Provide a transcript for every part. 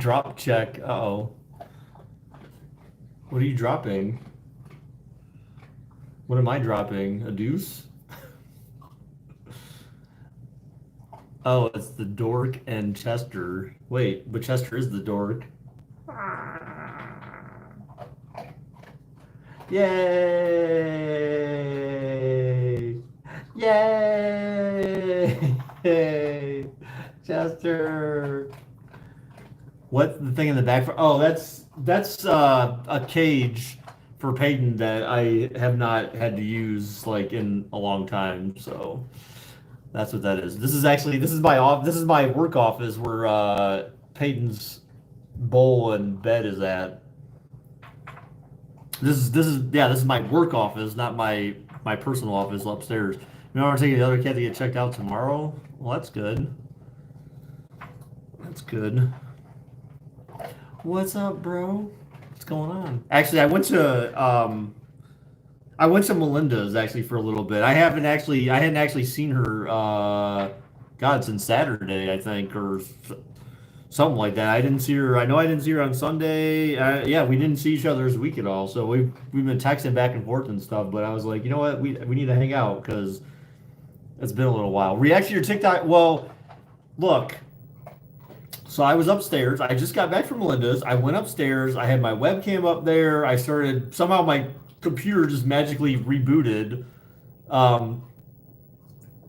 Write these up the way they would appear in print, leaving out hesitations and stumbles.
Drop check. Uh-oh. What are you dropping? What am I dropping? A deuce? Oh, it's the dork and Chester. Wait, but Chester is the dork. Yay! Yay! Yay! Chester. What's the thing in the back for? Oh, that's a cage for Peyton that I have not had to use like in a long time. So that's what that is. This is my work office where Peyton's bowl and bed is at. This is my work office, not my personal office upstairs. You know, I'm taking the other cat to get checked out tomorrow. Well, that's good. That's good. What's up, bro? What's going on? Actually, I went to Melinda's actually for a little bit. I hadn't actually seen her God since Saturday, I think, or something like that. I didn't see her. I know I didn't see her on Sunday. Yeah, we didn't see each other this week at all. So we've been texting back and forth and stuff. But I was like, you know what, we need to hang out because it's been a little while. Reaction to your TikTok. Well, look. So I was upstairs. I just got back from Melinda's. I went upstairs. I had my webcam up there. I started somehow my computer just magically rebooted. Um,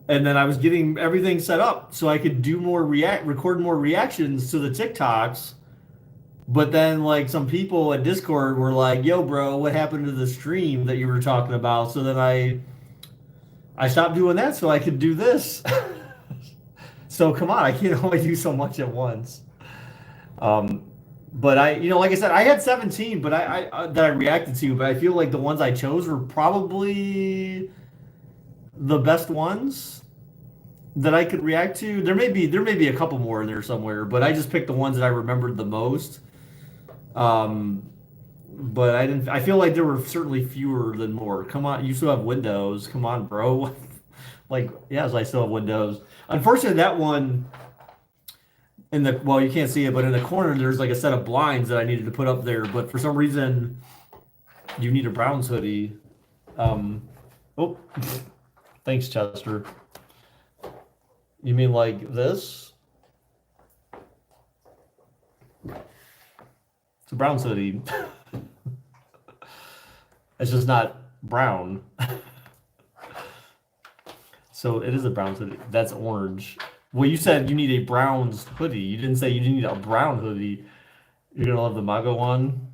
and then I was getting everything set up so I could do record more reactions to the TikToks. But then like some people at Discord were like, "Yo, bro, what happened to the stream that you were talking about?" So then I stopped doing that so I could do this. So come on, I can't only do so much at once. Um, but like I said, I had 17, but I that I reacted to, but I feel like the ones I chose were probably the best ones that I could react to. There may be a couple more in there somewhere, but I just picked the ones that I remembered the most. Um, but I didn't. I feel like there were certainly fewer than more. Come on, you still have Windows. Come on, bro. Like, yes, I still have Windows. Unfortunately, that one well, you can't see it, but in the corner there's like a set of blinds that I needed to put up there. But for some reason, you need a Browns hoodie. Oh, thanks, Chester. You mean like this? It's a Browns hoodie. It's just not brown. So it is a Browns hoodie. That's orange. Well, you said you need a Browns hoodie. You didn't say you need a brown hoodie. You're gonna love the Mago one.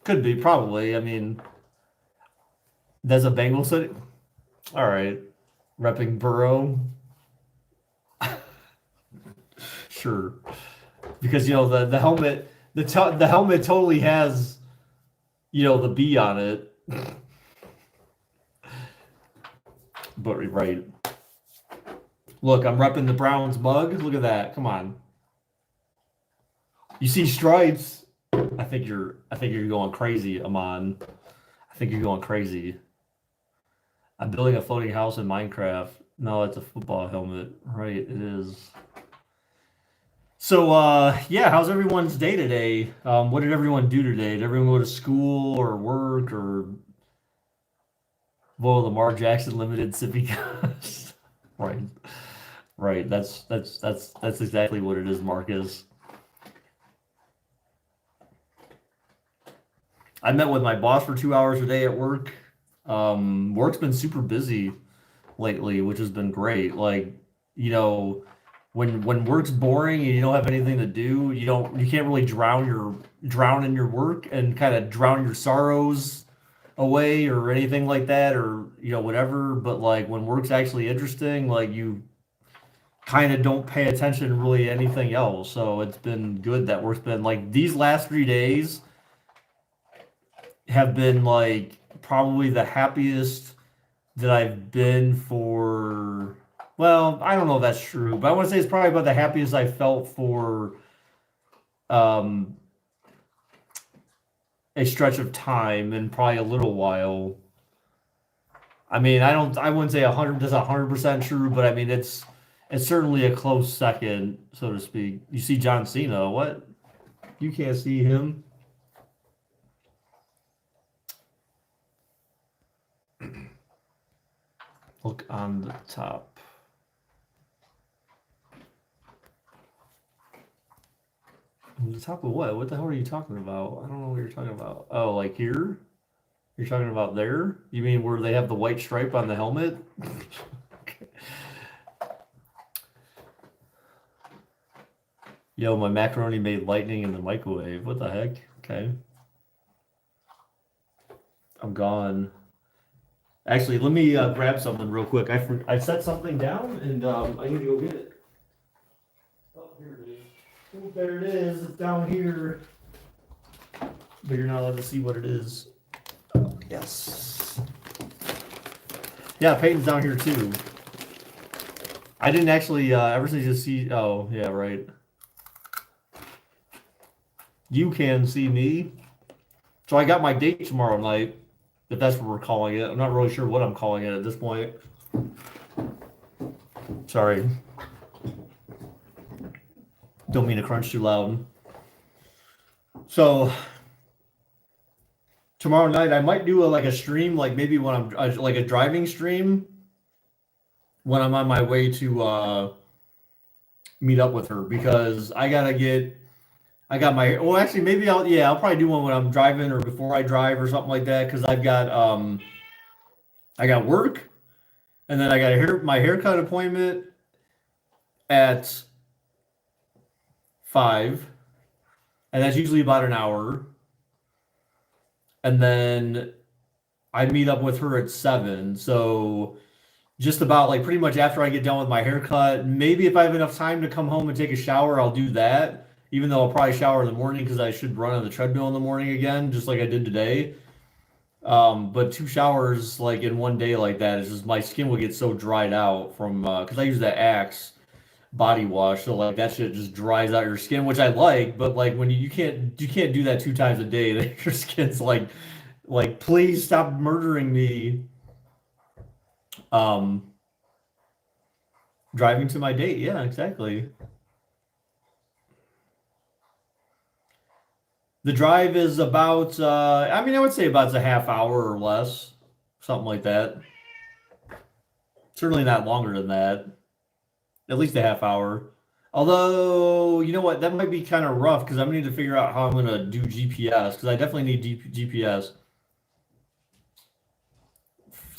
Could be, probably. I mean, that's a Bengals hoodie. All right, repping Burrow. Sure, because the helmet the helmet totally has the B on it. But right. Look, I'm repping the Browns mug. Look at that. Come on. You see stripes. I think you're going crazy, Amon. I think you're going crazy. I'm building a floating house in Minecraft. No, it's a football helmet. Right, it is. So yeah, how's everyone's day today? What did everyone do today? Did everyone go to school or work or the Lamar Jackson limited sippy cups? Right. Right. That's exactly what it is, Marcus. I met with my boss for 2 hours a day at work. Work's been super busy lately, which has been great. Like, when work's boring and you don't have anything to do, you can't really drown in your work and kind of drown your sorrows away or anything like that or whatever. But like when work's actually interesting, like you kind of don't pay attention to really anything else. So it's been good that work's been like these last 3 days have been like probably the happiest that I've been for. Well, I don't know if that's true, but I want to say it's probably about the happiest I felt for um, a stretch of time in probably a little while. I mean, I wouldn't say 100% true, but I mean it's certainly a close second, so to speak. You see John Cena, what? You can't see him. Look on the top. On the top of what? What the hell are you talking about? I don't know what you're talking about. Oh, like here? You're talking about there? You mean where they have the white stripe on the helmet? Okay. Yo, my macaroni made lightning in the microwave. What the heck? Okay. I'm gone. Actually, let me grab something real quick. I set something down and I need to go get it. Oh, here it is. Oh, there it is. It's down here. But you're not allowed to see what it is. Oh, yes. Yeah, Peyton's down here too. I didn't actually ever since you see. Oh, yeah, right. You can see me. So I got my date tomorrow night, if that's what we're calling it. I'm not really sure what I'm calling it at this point. Sorry. Don't mean to crunch too loud. So tomorrow night I might do like a stream, like maybe when I'm like a driving stream when I'm on my way to meet up with her, because I got my, well, actually, maybe I'll probably do one when I'm driving or before I drive or something like that, because I got work, and then I got my haircut appointment at 5, and that's usually about an hour, and then I meet up with her at 7, so just about like pretty much after I get done with my haircut, maybe if I have enough time to come home and take a shower, I'll do that. Even though I'll probably shower in the morning because I should run on the treadmill in the morning again, just like I did today. But 2 showers like in one day like that is just, my skin will get so dried out from because I use that Axe body wash, so like that shit just dries out your skin, which I like. But like when you can't do that 2 times a day, then your skin's like please stop murdering me. Driving to my date, yeah, exactly. The drive is about, I mean, I would say about a half hour or less, something like that. Certainly not longer than that. At least a half hour. Although, you know what, that might be kind of rough because I'm gonna need to figure out how I'm gonna do GPS, because I definitely need GPS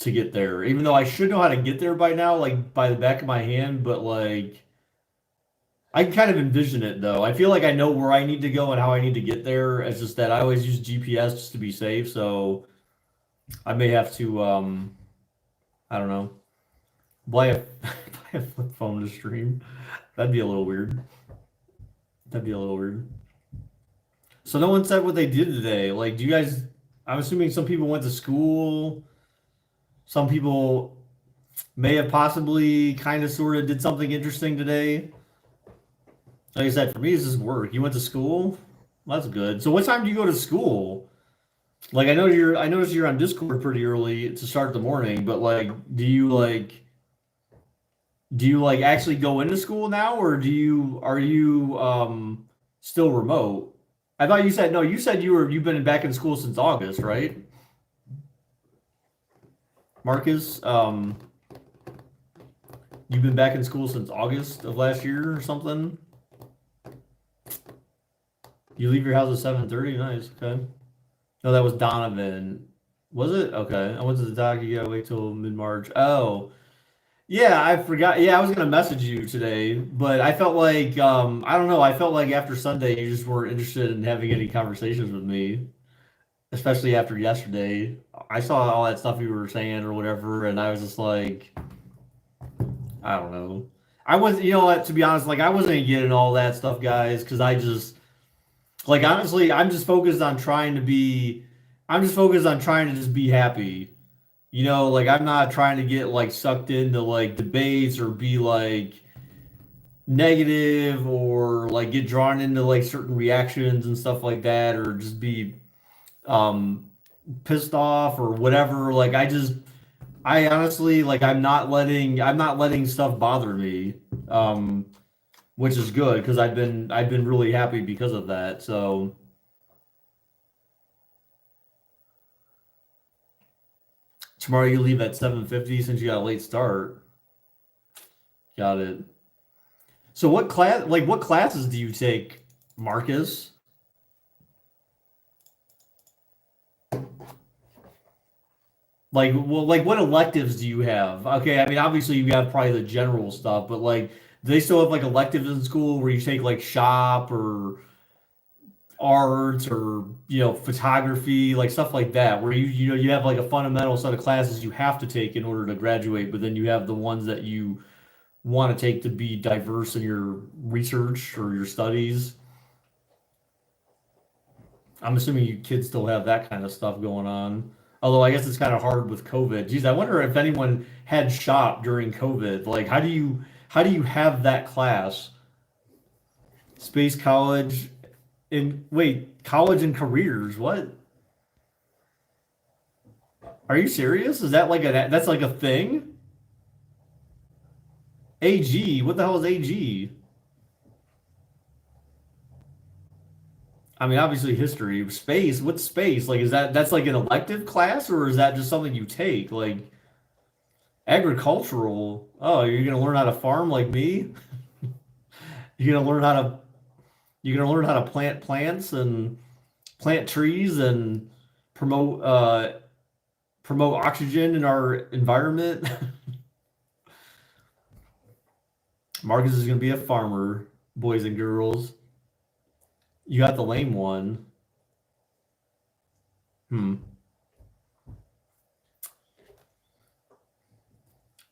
to get there. Even though I should know how to get there by now, like by the back of my hand, but like I can kind of envision it though. I feel like I know where I need to go and how I need to get there. It's just that I always use GPS just to be safe, so I may have to I don't know, buy a buy a flip phone to stream. That'd be a little weird. That'd be a little weird. So no one said what they did today. Like, do you guys? I'm assuming some people went to school. Some people may have possibly kind of sort of did something interesting today. Like I said, for me, this is work. You went to school? Well, that's good. So what time do you go to school? Like I noticed you're on Discord pretty early to start the morning, but like do you like actually go into school now, or are you still remote? I thought you said no, you said you've been back in school since August, right? Marcus, you've been back in school since August of last year or something? You leave your house at 7:30? Nice, okay. No, that was Donovan. Was it? Okay. I went to the doc, you gotta wait till mid-March. Oh. Yeah, I forgot. Yeah, I was gonna message you today, but I felt like I don't know, I felt like after Sunday you just weren't interested in having any conversations with me, especially after yesterday. I saw all that stuff you were saying or whatever, and I was just like, I don't know. I was, you know what, to be honest, like I wasn't getting all that stuff, guys, because I just like honestly, I'm just focused on trying to just be happy. You know, like I'm not trying to get like sucked into like debates or be like negative or like get drawn into like certain reactions and stuff like that, or just be um pissed off or whatever. Like I honestly like I'm not letting stuff bother me. which is good because I've been really happy because of that. So tomorrow you leave at 7:50 since you got a late start. Got it. So what classes do you take, Marcus? Like what electives do you have? Okay, I mean obviously you have probably the general stuff, but like do they still have like electives in school where you take like shop or art or photography, like stuff like that, where you have like a fundamental set of classes you have to take in order to graduate, but then you have the ones that you want to take to be diverse in your research or your studies. I'm assuming you kids still have that kind of stuff going on. Although I guess it's kind of hard with COVID. Geez, I wonder if anyone had shop during COVID. Like, how do you have that class? Space College in wait, college and careers. What? Are you serious? Is that like that's like a thing? AG. What the hell is AG? I mean, obviously history, space. What's space? Like, is that's like an elective class or is that just something you take? Like agricultural. Oh, you're gonna learn how to farm like me? You're gonna learn how to you're gonna learn how to plant plants and plant trees and promote promote oxygen in our environment. Marcus is gonna be a farmer, boys and girls. You got the lame one. Hmm.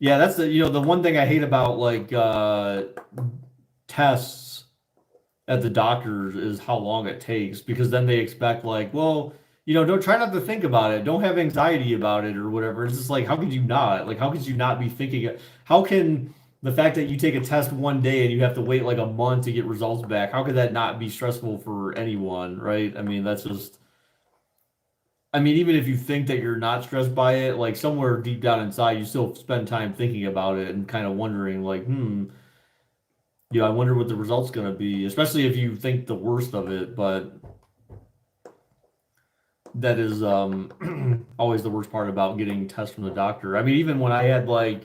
Yeah, that's the one thing I hate about like tests at the doctors is how long it takes because then they expect like, well, don't try not to think about it. Don't have anxiety about it or whatever. It's just like, how could you not? Like, how could you not be thinking it? How can the fact that you take a test one day and you have to wait like a month to get results back, how could that not be stressful for anyone, right? I mean, that's just, I mean, even if you think that you're not stressed by it, like somewhere deep down inside, you still spend time thinking about it and kind of wondering, like, I wonder what the result's going to be, especially if you think the worst of it. But that is always the worst part about getting tests from the doctor. I mean, even when I had like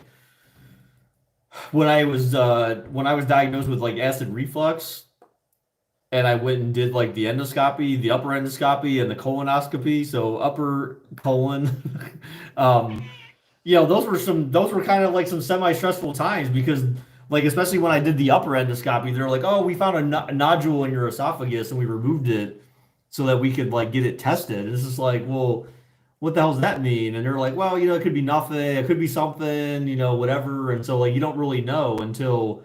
when I was diagnosed with like acid reflux, and I went and did like the endoscopy, the upper endoscopy, and the colonoscopy. So upper colon, um, those were kind of like some semi-stressful times because like especially when I did the upper endoscopy, they're like, oh, we found a nodule in your esophagus and we removed it so that we could like get it tested. And it's just like, well, what the hell does that mean? And they're like, well, it could be nothing, it could be something, whatever. And so like you don't really know until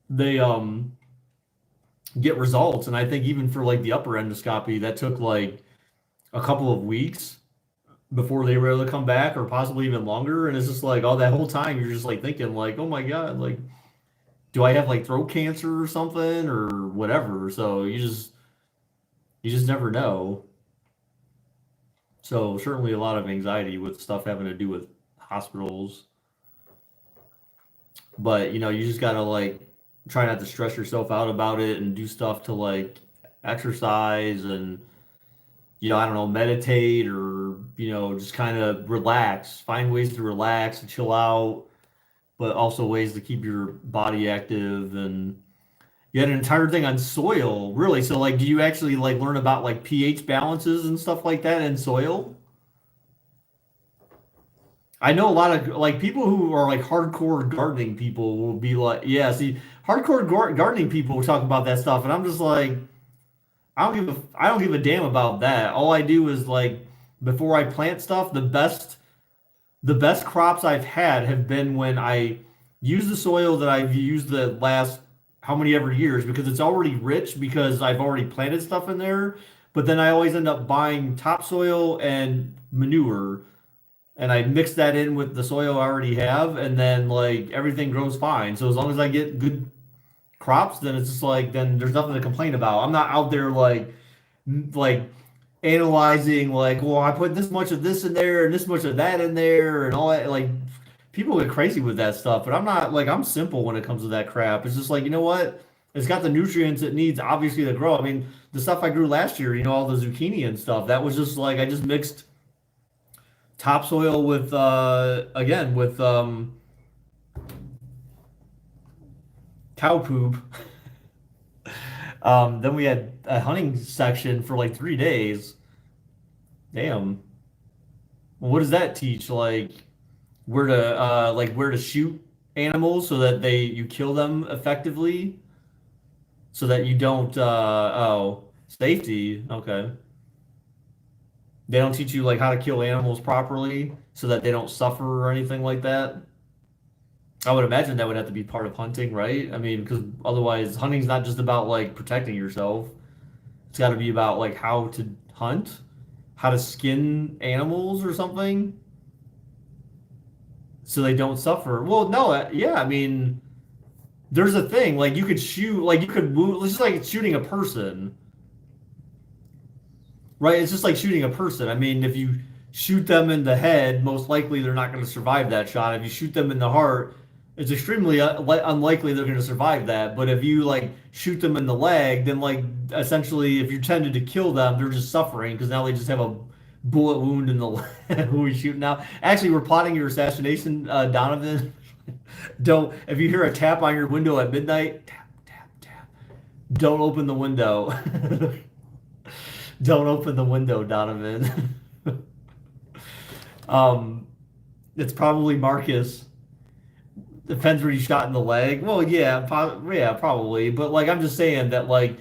they get results. And I think even for like the upper endoscopy, that took like a couple of weeks before they were able to come back, or possibly even longer. And it's just like, all that whole time you're just like thinking, like, oh my God, like, do I have like throat cancer or something or whatever? So you just never know. So certainly a lot of anxiety with stuff having to do with hospitals. But you just gotta like try not to stress yourself out about it and do stuff to like exercise and I don't know, meditate or just kind of relax, find ways to relax and chill out, but also ways to keep your body active. And you had an entire thing on soil, really. So like do you actually like learn about like pH balances and stuff like that in soil? I know a lot of like people who are like hardcore gardening people will be like, yeah, see, hardcore gardening people will talk about that stuff, and I'm just like, I don't give a damn about that. All I do is like before I plant stuff, the best crops I've had have been when I use the soil that I've used the last how many ever years because it's already rich because I've already planted stuff in there. But then I always end up buying topsoil and manure and I mix that in with the soil I already have, and then like everything grows fine. So as long as I get good crops, then it's just like then there's nothing to complain about. I'm not out there like analyzing like, well, I put this much of this in there and this much of that in there and all that. Like people get crazy with that stuff, but I'm not like I'm simple when it comes to that crap. It's just like you know what? It's got the nutrients it needs, obviously, to grow. I mean, the stuff I grew last year, all the zucchini and stuff, that was just like I just mixed topsoil with again with cow poop. Then we had a hunting section for like 3 days. Damn. Well, what does that teach? Like where to shoot animals so that you kill them effectively, so that you don't safety. Okay. They don't teach you like how to kill animals properly so that they don't suffer or anything like that. I would imagine that would have to be part of hunting, right? I mean, because otherwise hunting's not just about like protecting yourself. It's got to be about like how to hunt, how to skin animals or something so they don't suffer. Well, no, yeah, I mean, there's a thing like you could shoot, like you could move. It's just like shooting a person, right? It's just like shooting a person. I mean, if you shoot them in the head, most likely they're not going to survive that shot. If you shoot them in the heart, it's extremely unlikely they're going to survive that. But if you like shoot them in the leg, then like essentially, if you're tended to kill them, they're just suffering because now they just have a bullet wound in the leg. Who are we shooting now? Actually, we're plotting your assassination, Donovan. Don't, if you hear a tap on your window at midnight, tap, tap, tap. Don't open the window. Don't open the window, Donovan. um, it's probably Marcus. Depends where you shot in the leg. Well, yeah, yeah, probably. But like, I'm just saying that like,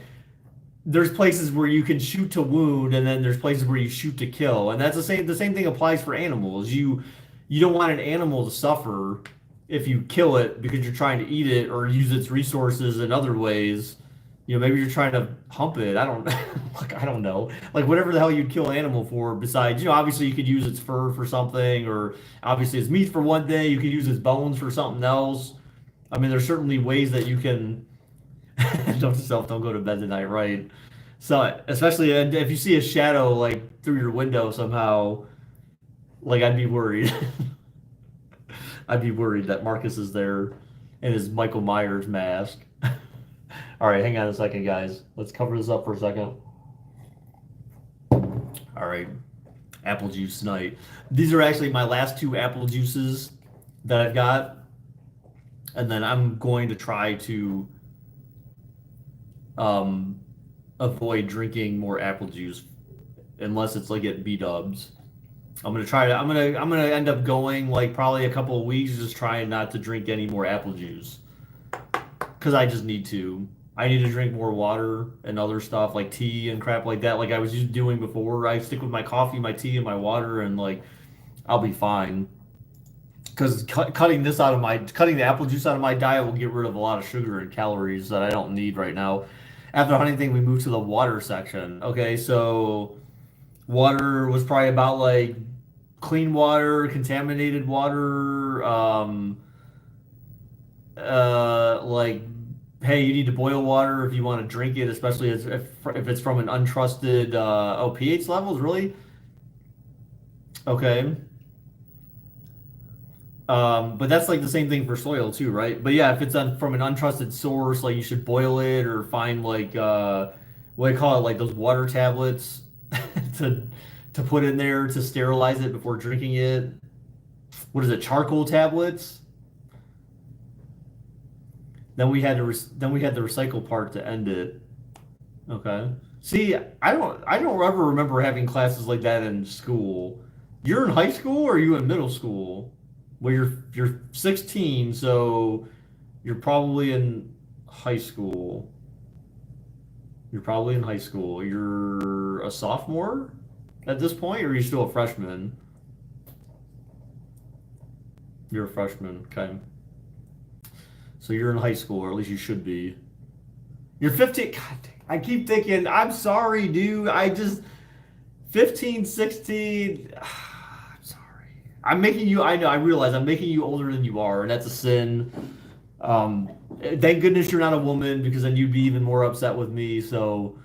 there's places where you can shoot to wound, and then there's places where you shoot to kill, and that's the same. The same thing applies for animals. You don't want an animal to suffer if you kill it because you're trying to eat it or use its resources in other ways. Maybe you're trying to hump it. I don't like I don't know. Like whatever the hell you'd kill an animal for besides, obviously you could use its fur for something, or obviously its meat for one day, you could use its bones for something else. I mean, there's certainly ways that you can don't go to bed tonight, right? So, especially if you see a shadow like through your window somehow, like I'd be worried. I'd be worried that Marcus is there in his Michael Myers mask. All right, hang on a second, guys. Let's cover this up for a second. All right, apple juice tonight. These are actually my last two apple juices that I've got, and then I'm going to try to um, avoid drinking more apple juice unless it's like at B-Dubs. I'm gonna try to. I'm gonna end up going like probably a couple of weeks just trying not to drink any more apple juice because I just need to. I need to drink more water and other stuff like tea and crap like that, like I was just doing before. I stick with my coffee, my tea, and my water, and like I'll be fine. Because cutting the apple juice out of my diet will get rid of a lot of sugar and calories that I don't need right now. After the hunting thing, we moved to the water section. Okay, so water was probably about like clean water, contaminated water, like hey, you need to boil water if you want to drink it, especially if it's from an untrusted pH levels, really? Okay. But that's like the same thing for soil too, right? But yeah, if it's from an untrusted source, like you should boil it or find like what do you call it, like those water tablets to put in there to sterilize it before drinking it. What is it, charcoal tablets? Then we had the recycle part to end it. Okay. See, I don't ever remember having classes like that in school. You're in high school or are you in middle school? Well, you're 16, so you're probably in high school. You're probably in high school. You're a sophomore at this point, or are you still a freshman? You're a freshman, okay. So you're in high school, or at least you should be. You're 15. God, I keep thinking, I'm sorry, dude. 15, 16. I'm sorry. I'm making you, I know, I realize I'm making you older than you are, and that's a sin. Thank goodness you're not a woman, because then you'd be even more upset with me, so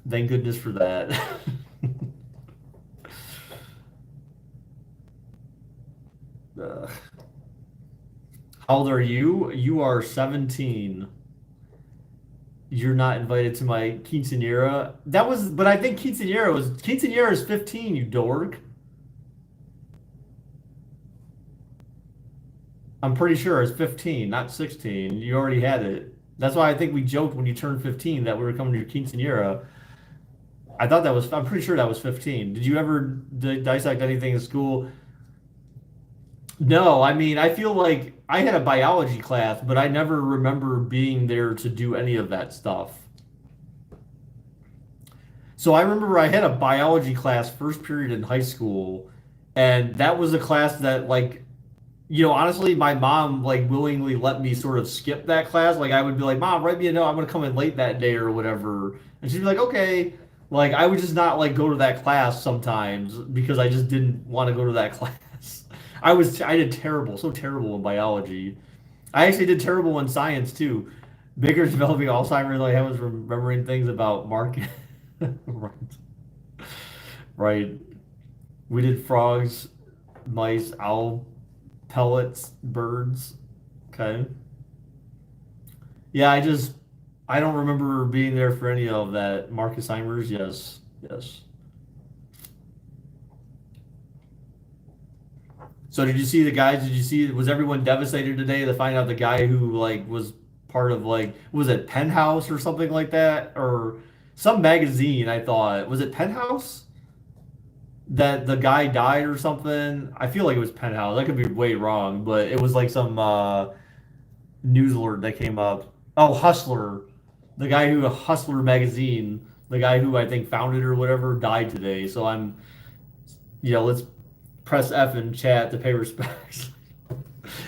thank goodness for that. Ugh. How old are you? You are 17. You're not invited to my quinceanera. That was, but I think quinceanera is 15, you dork. I'm pretty sure it's 15, not 16. You already had it. That's why I think we joked when you turned 15 that we were coming to your quinceanera. I'm pretty sure that was 15. Did you ever dissect anything in school? No, I mean, I feel like I had a biology class, but I never remember being there to do any of that stuff. So I remember I had a biology class first period in high school, and that was a class that honestly, my mom willingly let me sort of skip that class. Like I would be like, "Mom, write me a note. I'm gonna come in late that day or whatever," and she'd be like, "Okay." Like I would just not go to that class sometimes because I just didn't want to go to that class. I did terrible, so terrible in biology. I actually did terrible in science too. Baker's developing Alzheimer's. Like I was remembering things about market. Right. Right. We did frogs, mice, owl pellets, birds. Okay. Yeah, I don't remember being there for any of that. Marcus Heimers, yes, yes. So did you see the guys? Did you see? Was everyone devastated today to find out the guy who was part of was it Penthouse or something like that or some magazine? I thought was it Penthouse that the guy died or something. I feel like it was Penthouse. I could be way wrong, but it was like some news alert that came up. Oh, Hustler, the guy who Hustler magazine, the guy who I think founded or whatever, died today. So let's press F in chat to pay respects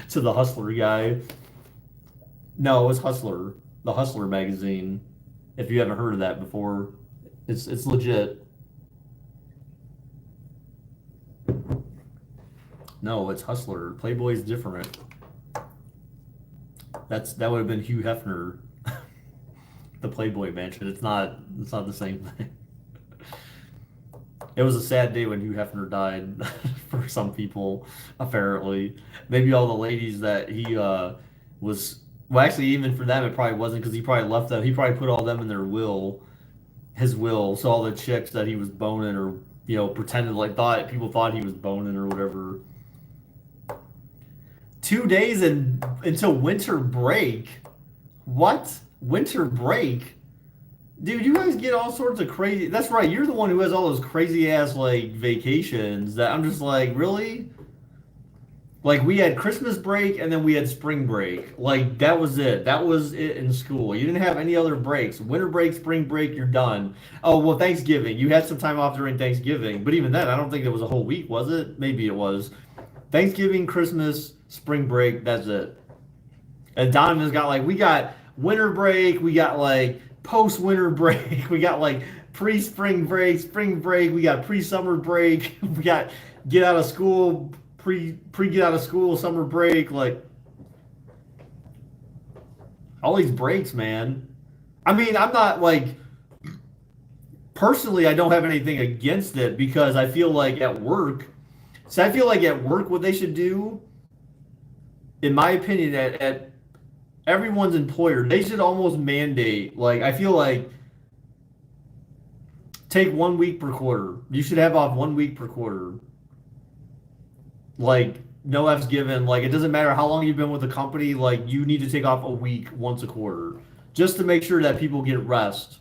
to the Hustler guy. No, it was Hustler, the Hustler magazine. If you haven't heard of that before, it's legit. No, it's Hustler. Playboy's different. That would have been Hugh Hefner, the Playboy Mansion. It's not the same thing. It was a sad day when Hugh Hefner died for some people, apparently. Maybe all the ladies that he was well actually even for them it probably wasn't because he probably left them he probably put all them in their will, his will. So all the chicks that he was boning or pretended thought people thought he was boning or whatever. 2 days until winter break. What? Winter break? Dude, you guys get all sorts of crazy. That's right. You're the one who has all those crazy ass vacations that I'm just like, really? Like we had Christmas break and then we had spring break. Like that was it. That was it in school. You didn't have any other breaks. Winter break, spring break, you're done. Oh, well, Thanksgiving. You had some time off during Thanksgiving. But even then, I don't think it was a whole week, was it? Maybe it was. Thanksgiving, Christmas, spring break, that's it. And Donovan's got we got winter break, we got post winter break, we got pre spring break, we got pre summer break, we got get out of school, pre get out of school, summer break, all these breaks, man. I mean, I'm not personally, I don't have anything against it because I feel like at work, what they should do, in my opinion, at everyone's employer, they should almost mandate, I feel like take 1 week per quarter. You should have off 1 week per quarter. No F's given. It doesn't matter how long you've been with the company, you need to take off a week once a quarter just to make sure that people get rest.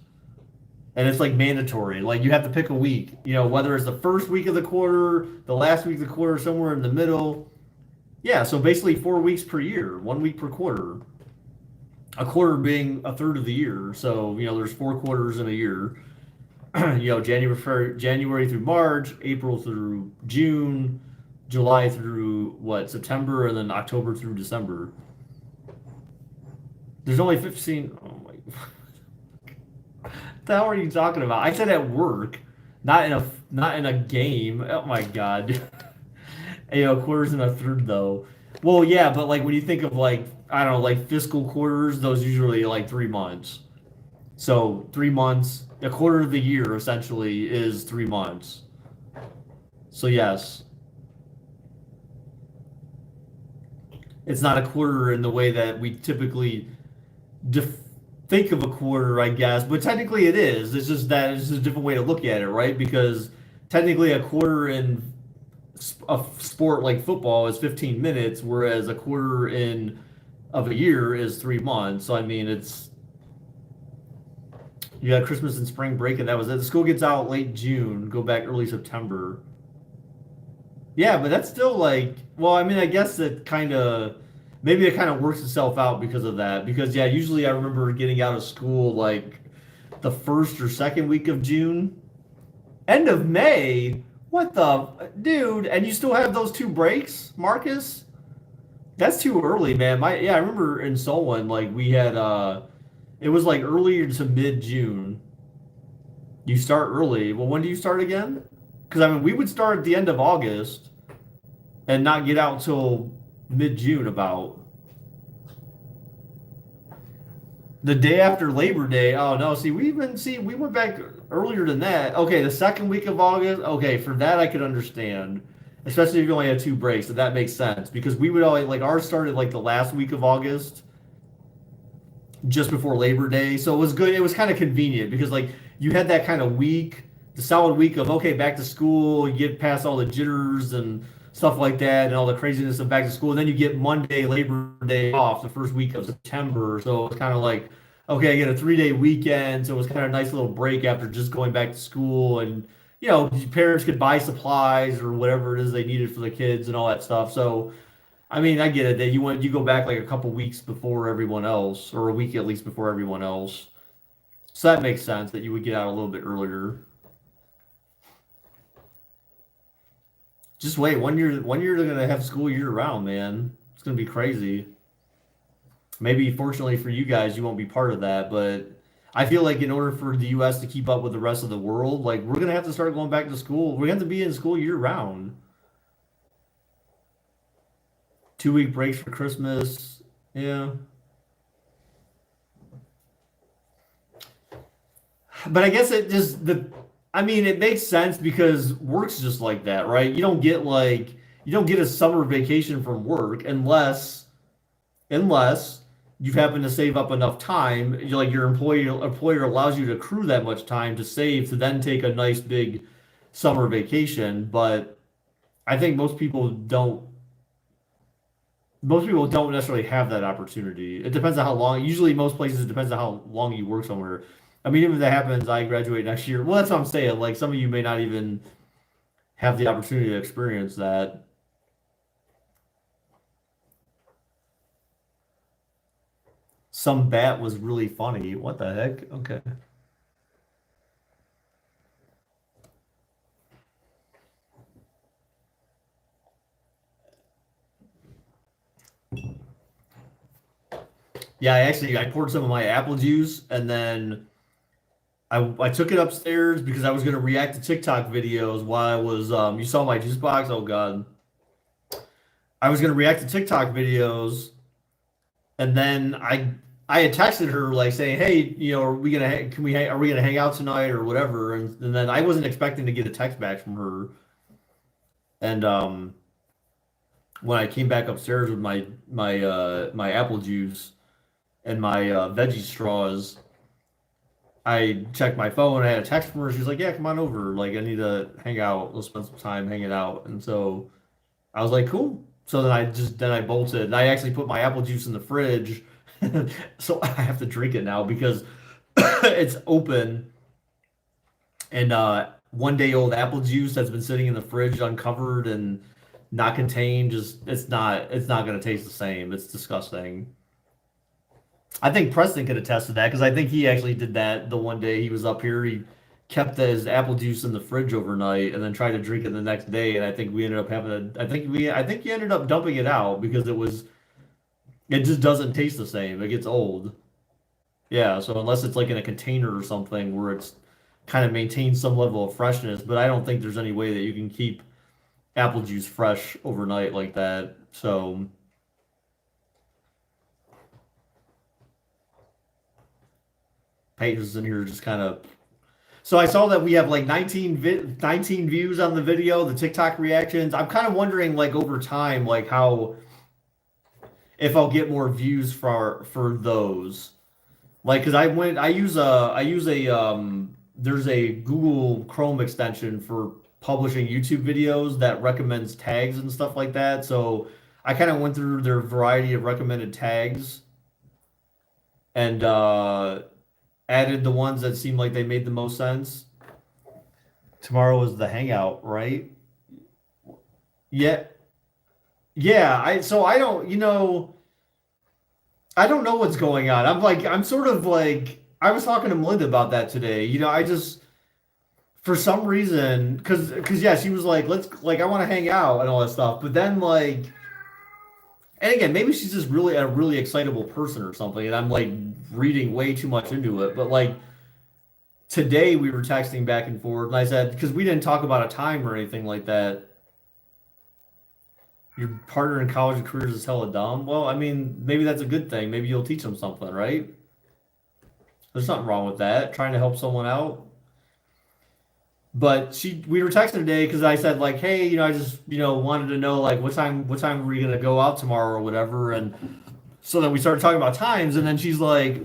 And it's mandatory. You have to pick a week, whether it's the first week of the quarter, the last week of the quarter, somewhere in the middle. Yeah, so basically 4 weeks per year, 1 week per quarter. A quarter being a third of the year. So, there's 4 quarters in a year. January through March, April through June, July through September, and then October through December. There's only 15. Oh my. What the hell are you talking about? I said at work, not in a game. Oh my god. Quarters and a third though. Well, yeah, but when you think of I don't know, fiscal quarters, those usually 3 months. So 3 months, a quarter of the year essentially is 3 months. So yes. it's not a quarter in the way that we typically def think of a quarter, I guess, but technically it is. It's just that it's just a different way to look at it, right? Because technically a quarter in a sport like football is 15 minutes, whereas a quarter in of a year is 3 months. So I mean, it's you got Christmas and spring break, and that was it. The school gets out late June, go back early September. Yeah, but that's still like, well, I mean, I guess it kind of maybe it kind of works itself out because of that. Because yeah, usually I remember getting out of school like the first or second week of June, end of May. What the dude? And you still have those two breaks, Marcus? That's too early, man. My yeah, I remember in Solon like we had it was like earlier to mid June. You start early. Well, when do you start again? Because I mean, we would start at the end of August and not get out till mid June about. The day after Labor Day. Oh no, see we went back earlier than that. Okay, the second week of August. Okay, for that I could understand. Especially if you only had two breaks, so that makes sense. Because we would always like ours started like the last week of August, just before Labor Day. So it was good. It was kind of convenient because like you had that kind of week, the solid week of okay, back to school, you get past all the jitters and stuff like that and all the craziness of back to school. And then you get Monday, Labor Day off the first week of September. So it's kind of like, okay, I get a 3 day weekend. So it was kind of a nice little break after just going back to school and parents could buy supplies or whatever it is they needed for the kids and all that stuff. So I mean, I get it that you go back like a couple weeks before everyone else, or a week at least before everyone else. So that makes sense that you would get out a little bit earlier. Just wait, one year they're gonna have school year round, man. It's gonna be crazy. Maybe fortunately for you guys, you won't be part of that, but I feel like in order for the US to keep up with the rest of the world, like we're gonna have to start going back to school. We're gonna have to be in school year round. 2 week breaks for Christmas. Yeah. But I guess it just I mean it makes sense because work's just like that, right? You don't get a summer vacation from work unless you happen to save up enough time. Like your employer allows you to accrue that much time to save to then take a nice big summer vacation. But I think most people don't necessarily have that opportunity. It depends on how long. Usually, most places it depends on how long you work somewhere. I mean, even if that happens, I graduate next year. Well, that's what I'm saying. Like some of you may not even have the opportunity to experience that. Some bat was really funny. What the heck? Okay. Yeah, I poured some of my apple juice and then I took it upstairs because I was gonna react to TikTok videos while I was you saw my juice box? Oh God. I was gonna react to TikTok videos and then I had texted her like saying, "Hey, are we gonna can we are we gonna hang out tonight or whatever?" And then I wasn't expecting to get a text back from her. And when I came back upstairs with my apple juice and my veggie straws, I checked my phone. I had a text from her. She's like, "Yeah, come on over. Like, I need to hang out. Let's spend some time hanging out." And so I was like, "Cool." So then I bolted. And I actually put my apple juice in the fridge, so I have to drink it now because it's open and 1 day old apple juice that's been sitting in the fridge uncovered and not contained. Just it's not gonna taste the same. It's disgusting. I think Preston could attest to that because I think he actually did that the 1 day he was up here. He kept his apple juice in the fridge overnight and then tried to drink it the next day. And I think we ended up having a. I think he ended up dumping it out because it just doesn't taste the same. It gets old. Yeah. So unless it's like in a container or something where it's kind of maintains some level of freshness, but I don't think there's any way that you can keep apple juice fresh overnight like that. So Peyton's in here just kind of. So I saw that we have like 19 views on the video, the TikTok reactions. I'm kind of wondering like over time, like how if I'll get more views for those. Like, cause I use a there's a Google Chrome extension for publishing YouTube videos that recommends tags and stuff like that. So I kind of went through their variety of recommended tags and added the ones that seemed like they made the most sense. Tomorrow is the hangout, right? Yeah, yeah. I don't, I don't know what's going on. I'm sort of like, I was talking to Melinda about that today. I just, for some reason, because yeah, she was like, I want to hang out and all that stuff. But then and again, maybe she's just really a really excitable person or something, and I'm like reading way too much into it. But like today, we were texting back and forth, and I said, because we didn't talk about a time or anything like that. Your partner in college and careers is hella dumb. Well, I mean, maybe that's a good thing. Maybe you'll teach them something, right? There's nothing wrong with that. Trying to help someone out. But we were texting today because I said like, hey, I just, wanted to know like what time were you gonna go out tomorrow or whatever, and so then we started talking about times, and then she's like,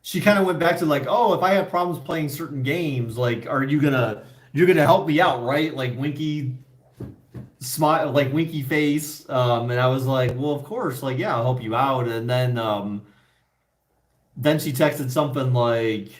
she kind of went back to like, oh, if I have problems playing certain games, like, you're gonna help me out, right? Like winky smile, like winky face, and I was like, well, of course, like, yeah, I'll help you out, and then she texted something like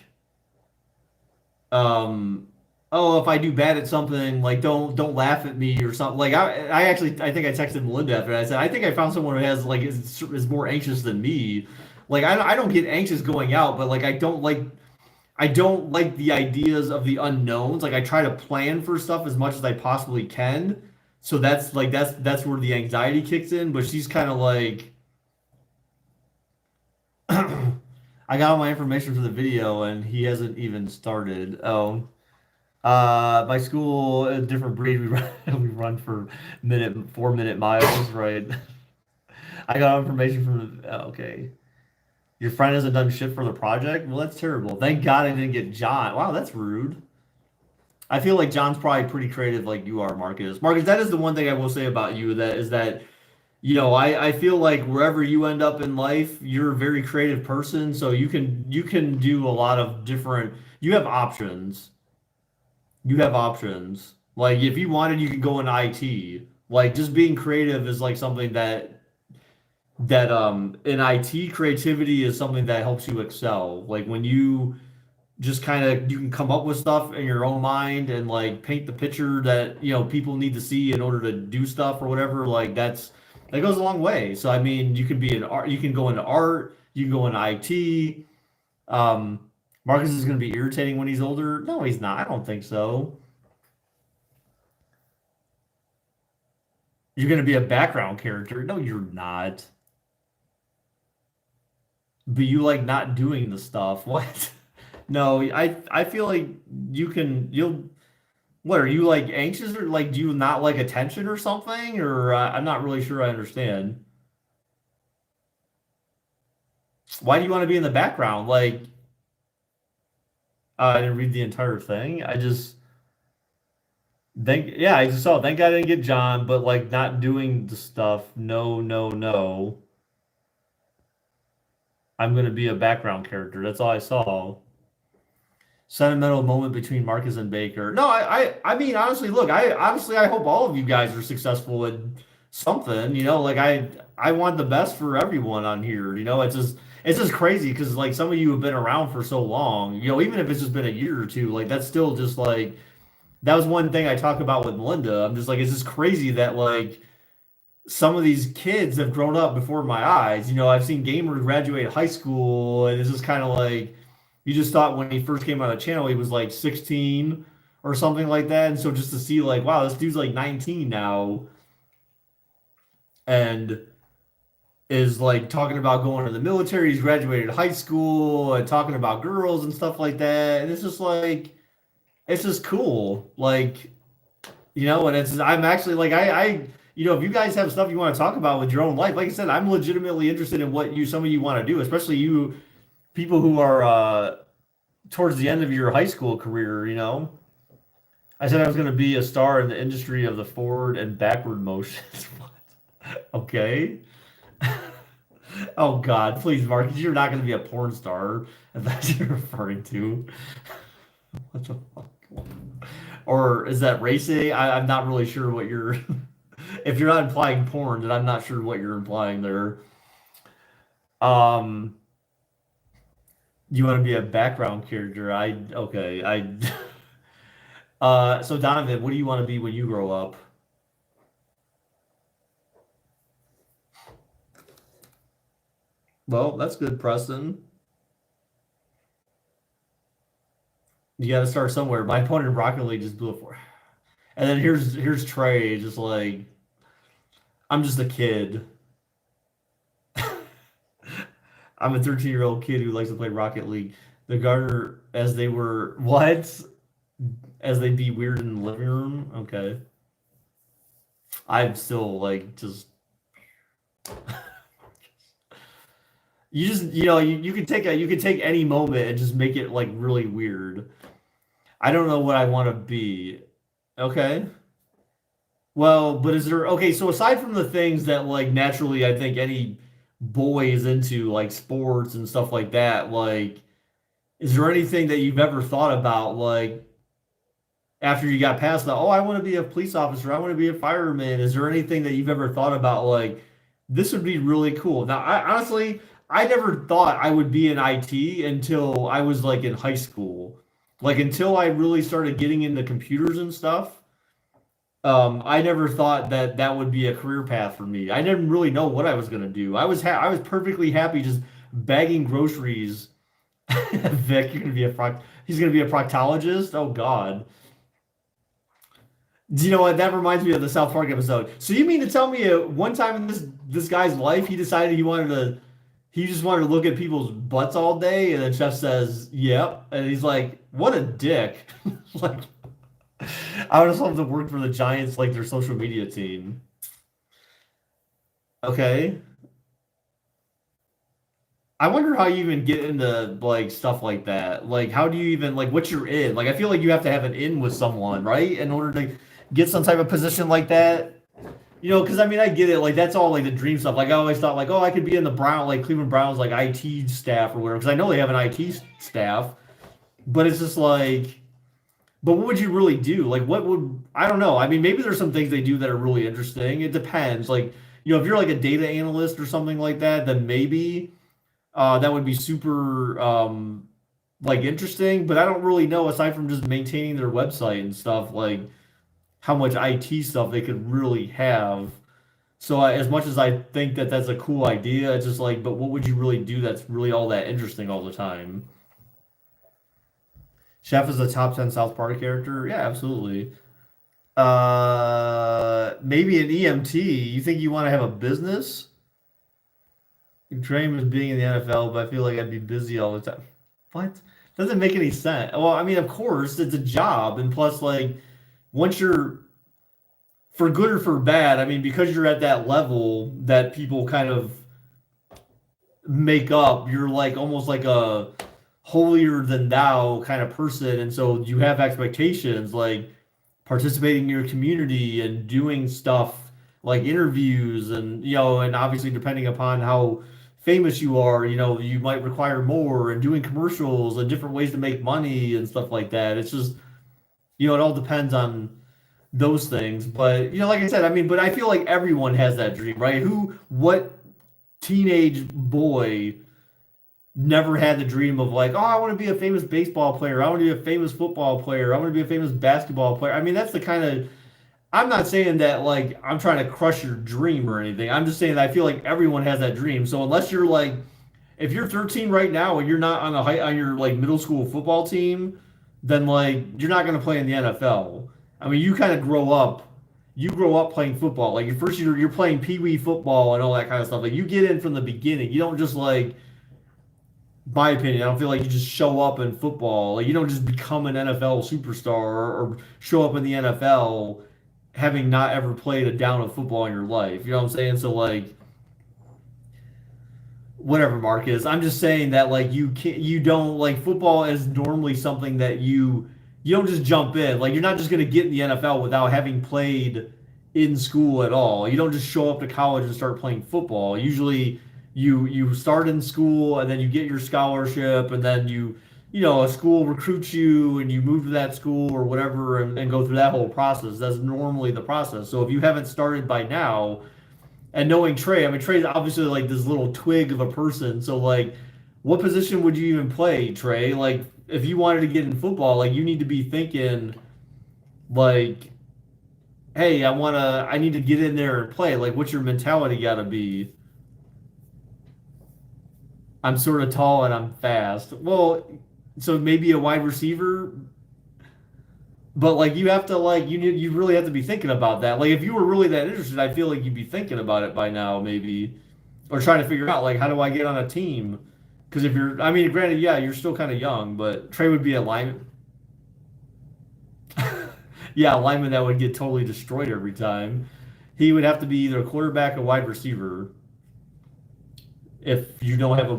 um oh, if I do bad at something, like don't laugh at me or something. Like I think I texted Melinda after that. I said I think I found someone who has like is more anxious than me. Like I don't get anxious going out, but like I don't like the ideas of the unknowns. Like I try to plan for stuff as much as I possibly can. So that's where the anxiety kicks in, but she's kind of like I got all my information for the video and he hasn't even started. Oh. My school, a different breed. We run, we run for 4-minute miles, right? I got information from okay. Your friend hasn't done shit for the project? Well, that's terrible. Thank God I didn't get John. Wow, that's rude. I feel like John's probably pretty creative like you are, Marcus. Marcus, that is the one thing I will say about you that is that, I feel like wherever you end up in life, you're a very creative person, so you can do a lot of different you have options. You have options. Like if you wanted, you could go into IT. Like just being creative is like something that in IT creativity is something that helps you excel. Like when you just kind of you can come up with stuff in your own mind and like paint the picture that people need to see in order to do stuff or whatever. Like that goes a long way. So I mean, you can be an art. You can go into art. You can go into IT. Marcus is going to be irritating when he's older. No, he's not. I don't think so. You're going to be a background character. No, you're not. But you like not doing the stuff. What? No, I feel like you'll what are you like anxious or like do you not like attention or something or I'm not really sure I understand. Why do you want to be in the background? Like I didn't read the entire thing. I just saw. Thank God I didn't get John, but like not doing the stuff. No, no, no. I'm gonna be a background character. That's all I saw. Sentimental moment between Marcus and Baker. No, I mean honestly, look, I hope all of you guys are successful in something. Like I want the best for everyone on here. It's just crazy because like some of you have been around for so long. Even if it's just been a year or two, like that's still just like that was one thing I talk about with Melinda. I'm just like it's just crazy that like some of these kids have grown up before my eyes. I've seen Gamer graduate high school, and it's just kind of like you just thought when he first came on the channel he was like 16 or something like that. And so just to see like, wow, this dude's like 19 now and is like talking about going to the military. He's graduated high school and talking about girls and stuff like that. And it's just like, it's just cool. Like, and I'm actually like, if you guys have stuff you want to talk about with your own life, like I said, I'm legitimately interested in what some of you want to do, especially you people who are towards the end of. Your high school career. I said I was going to be a star in the industry of the forward and backward motions. What? Okay. Oh God, please, Marcus, you're not going to be a porn star if that's what you're referring to. What the fuck? Or is that racing? I'm not really sure what you're. If you're not implying porn, then I'm not sure what you're implying there. Um, you want to be a background character? I okay. I so Donovan, what do you want to be when you grow up? Well, that's good, Preston. You got to start somewhere. My opponent in Rocket League just blew it for. And then here's Trey, just like I'm just a kid. I'm a 13-year-old kid who likes to play Rocket League. The gardener, as they were what? As they be weird in the living room. Okay, I'm still like just you just you can take you can take any moment and just make it like really weird. I don't know what I want to be. Okay. Well, but is there okay, so aside from the things that like naturally I think any boy is into, like sports and stuff like that, like is there anything that you've ever thought about like after you got past the, oh, I want to be a police officer, I want to be a fireman. Is there anything that you've ever thought about like this would be really cool? Now, I honestly I never thought I would be in IT until I was like in high school. Like until I really started getting into computers and stuff. I never thought that that would be a career path for me. I didn't really know what I was gonna do. I was perfectly happy just bagging groceries. Vic, you're gonna be a he's gonna be a proctologist. Oh God. Do you know what? That reminds me of the South Park episode. So you mean to tell me one time in this guy's life he decided he just wanted to look at people's butts all day, and then Chef says, "Yep," and he's like, "What a dick!" Like, I would just love to work for the Giants, like their social media team. Okay, I wonder how you even get into like stuff like that. Like, how do you even like what's your in? Like, I feel like you have to have an in with someone, right, in order to get some type of position like that. You know, because I mean, I get it. Like that's all like the dream stuff. Like I always thought, like, oh, I could be in the Brown, like Cleveland Browns, like IT staff or whatever. Because I know they have an IT staff, but it's just like, but what would you really do? Like, what would I don't know. I mean, maybe there's some things they do that are really interesting. It depends. Like, you know, if you're like a data analyst or something like that, then maybe that would be super like interesting. But I don't really know aside from just maintaining their website and stuff like how much IT stuff they could really have. So as much as I think that that's a cool idea, it's just like, but what would you really do that's really all that interesting all the time? Chef is a top 10 South Park character? Yeah, absolutely. Maybe an EMT. You think you want to have a business? Your dream is being in the NFL, but I feel like I'd be busy all the time. What? Doesn't make any sense. Well, I mean, of course, it's a job, and plus, like, once you're for good or for bad, I mean, because you're at that level that people kind of make up, you're like almost like a holier than thou kind of person. And so you have expectations like participating in your community and doing stuff like interviews and, you know, and obviously depending upon how famous you are, you know, you might require more and doing commercials and different ways to make money and stuff like that. It's just, you know, it all depends on those things. But you know, like I said, I mean, but I feel like everyone has that dream, right? What teenage boy never had the dream of like, oh, I want to be a famous baseball player, I want to be a famous football player, I want to be a famous basketball player. I mean, that's the kind of I'm not saying that like I'm trying to crush your dream or anything. I'm just saying that I feel like everyone has that dream. So unless you're like if you're 13 right now and you're not on the high on your like middle school football team, then like you're not going to play in the NFL. I mean, you kind of you grow up playing football. Like your first year, you're playing pee wee football and all that kind of stuff. Like you get in from the beginning. You don't just like, my opinion, I don't feel like you just show up in football. Like you don't just become an NFL superstar or show up in the NFL having not ever played a down of football in your life. You know what I'm saying? So like whatever, Marcus. I'm just saying that like you don't like football is normally something that you don't just jump in. Like you're not just gonna get in the NFL without having played in school at all. You don't just show up to college and start playing football. Usually you start in school and then you get your scholarship and then a school recruits you and you move to that school or whatever and go through that whole process. That's normally the process. So if you haven't started by now, and knowing Trey, I mean Trey's obviously like this little twig of a person. So like what position would you even play, Trey? Like if you wanted to get in football, like you need to be thinking like, hey, I need to get in there and play. Like what's your mentality gotta be? I'm sort of tall and I'm fast. Well, so maybe a wide receiver, but like you have to like you really have to be thinking about that. Like if you were really that interested, I feel like you'd be thinking about it by now, maybe, or trying to figure out like how do I get on a team? Because if you're, I mean, granted, yeah, you're still kind of young, but Trey would be a lineman. Yeah, a lineman that would get totally destroyed every time. He would have to be either a quarterback or wide receiver. If you don't have a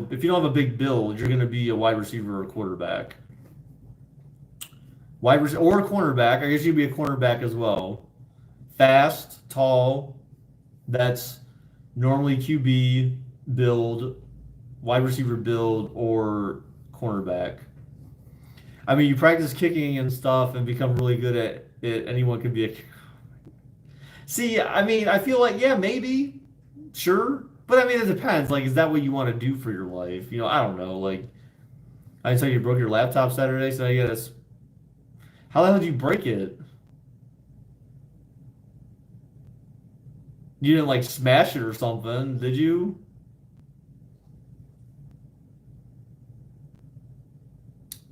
big build, you're going to be a wide receiver or a quarterback. Or a cornerback. I guess you'd be a cornerback as well. Fast, tall. That's normally QB build, wide receiver build, or cornerback. I mean, you practice kicking and stuff and become really good at it. Anyone can be a. See, I mean, I feel like yeah, maybe, sure, but I mean, it depends. Like, is that what you want to do for your life? I don't know. Like, I saw you broke your laptop Saturday, so you gotta. How the hell did you break it? You didn't like smash it or something, did you?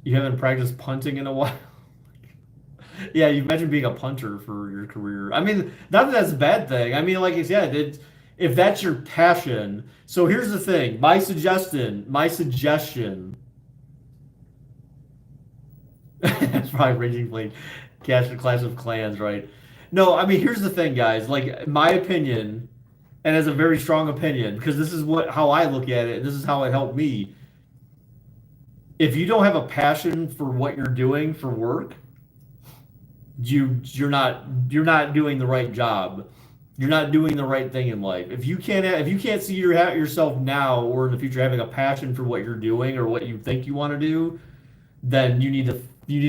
You haven't practiced punting in a while. Yeah, you imagine being a punter for your career. I mean, not that that's a bad thing. I mean, like I said, if that's your passion. So here's the thing. My suggestion. That's probably Raging Flame, Clash of Clans, right? No, I mean, here's the thing, guys. Like, my opinion, and as a very strong opinion, because this is how I look at it, and this is how it helped me. If you don't have a passion for what you're doing for work, you're not doing the right job. You're not doing the right thing in life. If you can't see yourself now or in the future having a passion for what you're doing or what you think you want to do, then you need to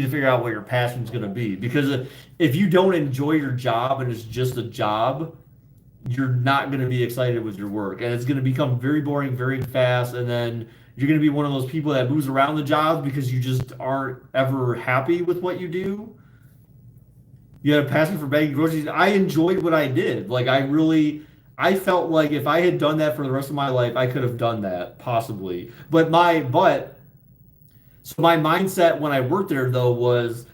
figure out what your passion is going to be. Because if you don't enjoy your job and it's just a job, you're not going to be excited with your work, and it's going to become very boring very fast. And then you're going to be one of those people that moves around the job because you just aren't ever happy with what you do. You had a passion for bagging groceries. I enjoyed what I did. Like I felt like if I had done that for the rest of my life, I could have done that possibly. So my mindset when I worked there though was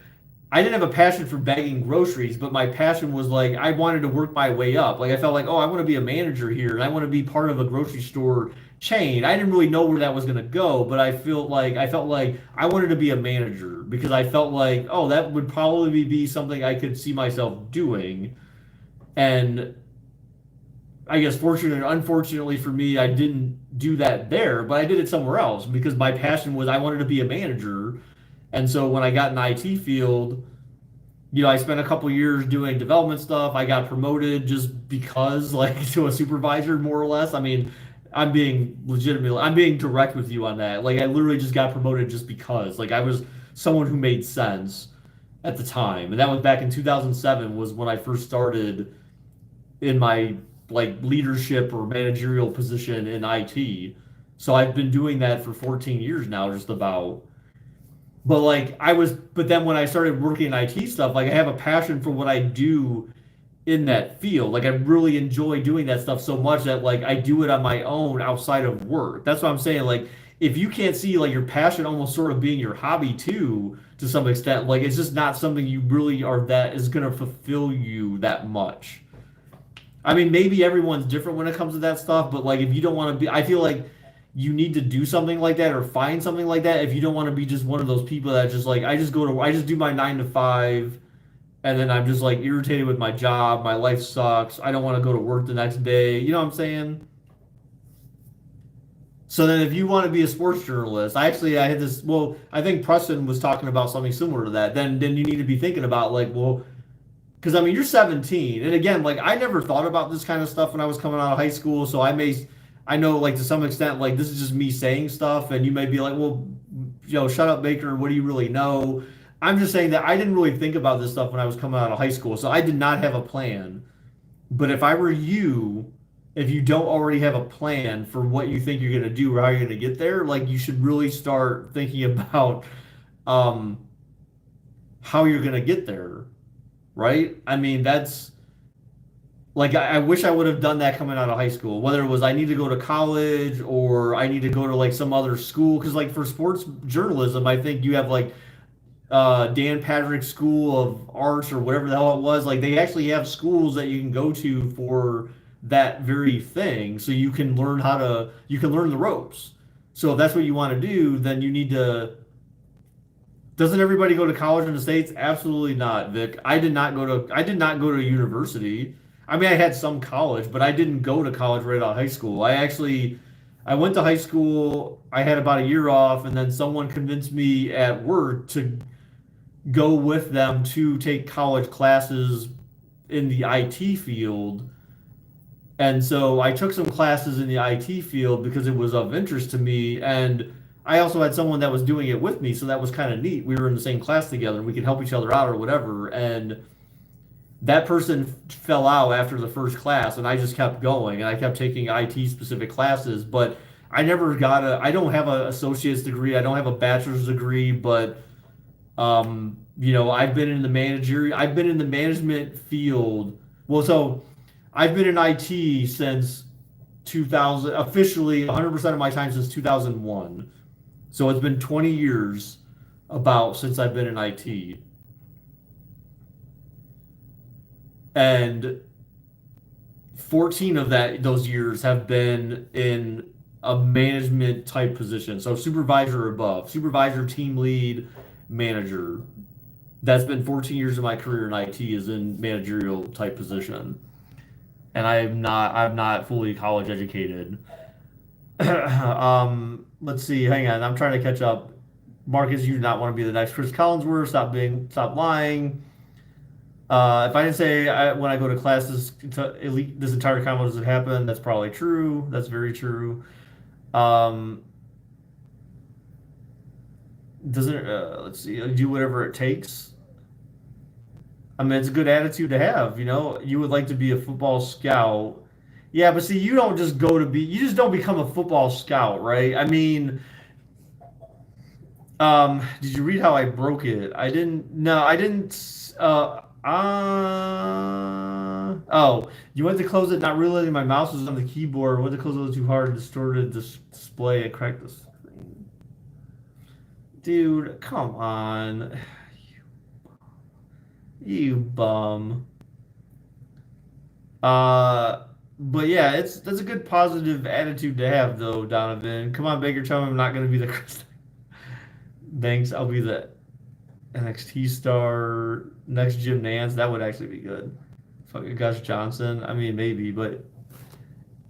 I didn't have a passion for bagging groceries, but my passion was like I wanted to work my way up. Like I felt like, oh, I want to be a manager here and I want to be part of a grocery store chain. I didn't really know where that was going to go, but I felt like I wanted to be a manager because I felt like, oh, that would probably be something I could see myself doing. And I guess fortunately or unfortunately for me, I didn't do that there, but I did it somewhere else because my passion was I wanted to be a manager. And so when I got in the IT field, I spent a couple years doing development stuff. I got promoted just because, like, to a supervisor, more or less. I mean, I'm being direct with you on that. Like, I literally just got promoted just because. Like, I was someone who made sense at the time. And that was back in 2007 was when I first started in my, like, leadership or managerial position in IT. So I've been doing that for 14 years now, just about. But then when I started working in IT stuff, like I have a passion for what I do in that field. Like I really enjoy doing that stuff so much that like I do it on my own outside of work. That's what I'm saying. Like if you can't see like your passion almost sort of being your hobby too, to some extent, like it's just not something you really are that is going to fulfill you that much. I mean, maybe everyone's different when it comes to that stuff, but like if you don't want to be, I feel like you need to do something like that or find something like that if you don't want to be just one of those people that just like I just do my 9 to 5 and then I'm just like irritated with my job, my life sucks, I don't want to go to work the next day. You know what I'm saying? So then if you want to be a sports journalist, I had this, well, I think Preston was talking about something similar to that. Then you need to be thinking about like, well, because I mean you're 17, and again, like I never thought about this kind of stuff when I was coming out of high school, so I know like to some extent like this is just me saying stuff, and you may be like, well, shut up, Baker. What do you really know? I'm just saying that I didn't really think about this stuff when I was coming out of high school, so I did not have a plan. But if I were you, if you don't already have a plan for what you think you're going to do or how you're going to get there, like you should really start thinking about um, how you're going to get there, right? I mean, that's like I wish I would have done that coming out of high school. Whether it was I need to go to college or I need to go to like some other school, because like for sports journalism, I think you have like Dan Patrick School of Arts or whatever the hell it was. Like they actually have schools that you can go to for that very thing, so you can learn the ropes. So if that's what you want to do, then you need to. Doesn't everybody go to college in the States? Absolutely not, Vic. I did not go to university. I mean, I had some college, but I didn't go to college right out of high school. I went to high school. I had about a year off, and then someone convinced me at work to go with them to take college classes in the IT field. And so I took some classes in the IT field because it was of interest to me. And I also had someone that was doing it with me. So that was kind of neat. We were in the same class together and we could help each other out or whatever. And that person fell out after the first class and I just kept going and I kept taking IT specific classes. But I don't have an associate's degree. I don't have a bachelor's degree, but I've been in the management field. Well, so I've been in IT since 2000, officially 100% of my time since 2001. So it's been 20 years about since I've been in IT. And 14 of those years have been in a management type position. So supervisor or above, supervisor, team lead, manager. That's been 14 years of my career in IT is in managerial type position. And I'm not fully college educated. Let's see, hang on. I'm trying to catch up. Marcus, you do not want to be the next Chris Collinsworth. Stop lying. If I didn't say when I go to classes, this entire combo doesn't happen, that's probably true. That's very true. Um, doesn't let's see, do whatever it takes. I mean, it's a good attitude to have. You would like to be a football scout. Yeah, but see, you just don't become a football scout, right? I mean, did you read how I broke it? I didn't. No, I didn't. Oh, you went to close it, not realizing my mouse was on the keyboard. Went to close it a little too hard, distorted the display, and cracked the screen. Dude, come on. You bum. But yeah, that's a good positive attitude to have, though, Donovan. Come on, Baker, tell me I'm not gonna be the Chris. Thanks, I'll be the NXT star, next Jim Nance. That would actually be good. Fucking Gus Johnson. I mean, maybe, but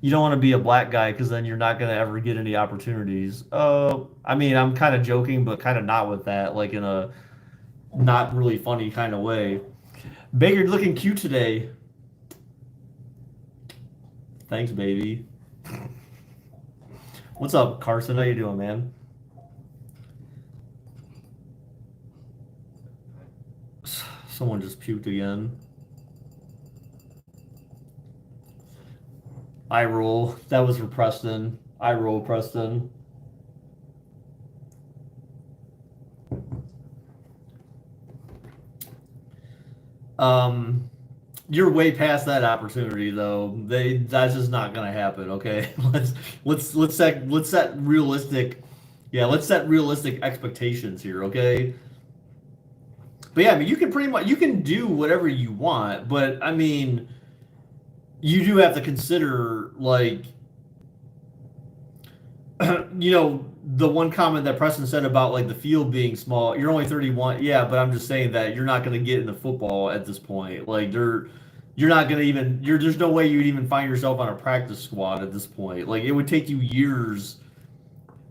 you don't want to be a black guy because then you're not gonna ever get any opportunities. Oh, I mean, I'm kind of joking, but kind of not with that, like in a not really funny kind of way. Baker, you're looking cute today. Thanks, baby. What's up, Carson? How you doing, man? Someone just puked again. I roll. That was for Preston. I roll, Preston. You're way past that opportunity though. That's just not gonna happen, okay? Let's set realistic, yeah, let's set realistic expectations here, okay? But yeah, I mean you can do whatever you want, but I mean you do have to consider like the one comment that Preston said about like the field being small, you're only 31. Yeah, but I'm just saying that you're not going to get into football at this point. Like you're not going to even there's no way you'd even find yourself on a practice squad at this point. Like it would take you years.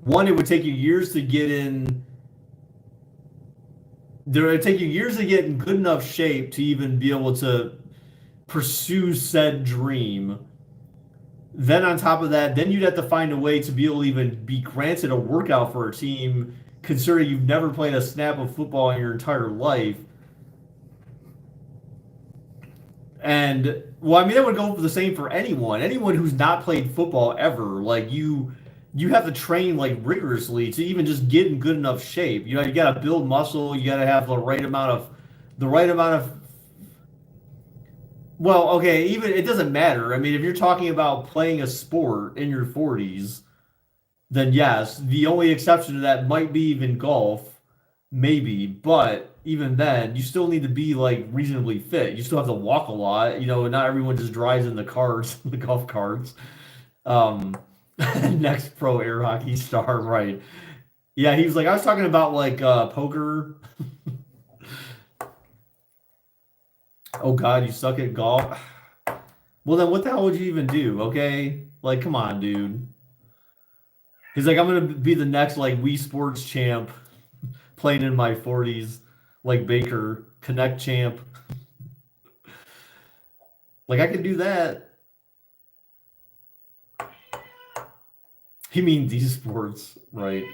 One, it would take you years to get in They're taking years to get in good enough shape to even be able to pursue said dream. Then on top of that, then you'd have to find a way to be able to even be granted a workout for a team, considering you've never played a snap of football in your entire life. And well, I mean, that would go for the same for anyone. Anyone who's not played football ever, like you have to train like rigorously to even just get in good enough shape. You know, you got to build muscle. You got to have the right amount of. Well, okay, even it doesn't matter. I mean, if you're talking about playing a sport in your 40s, then yes, the only exception to that might be even golf, maybe. But even then, you still need to be like reasonably fit. You still have to walk a lot. You know, not everyone just drives in the cars, the golf carts. Um, next pro air hockey star, right? Yeah, he was like, I was talking about like poker. Oh God, you suck at golf. Well, then what the hell would you even do? Okay, like, come on, dude. He's like, I'm gonna be the next like Wii Sports champ, playing in my 40s, like Baker Connect champ. Like I could do that. He means these sports, right?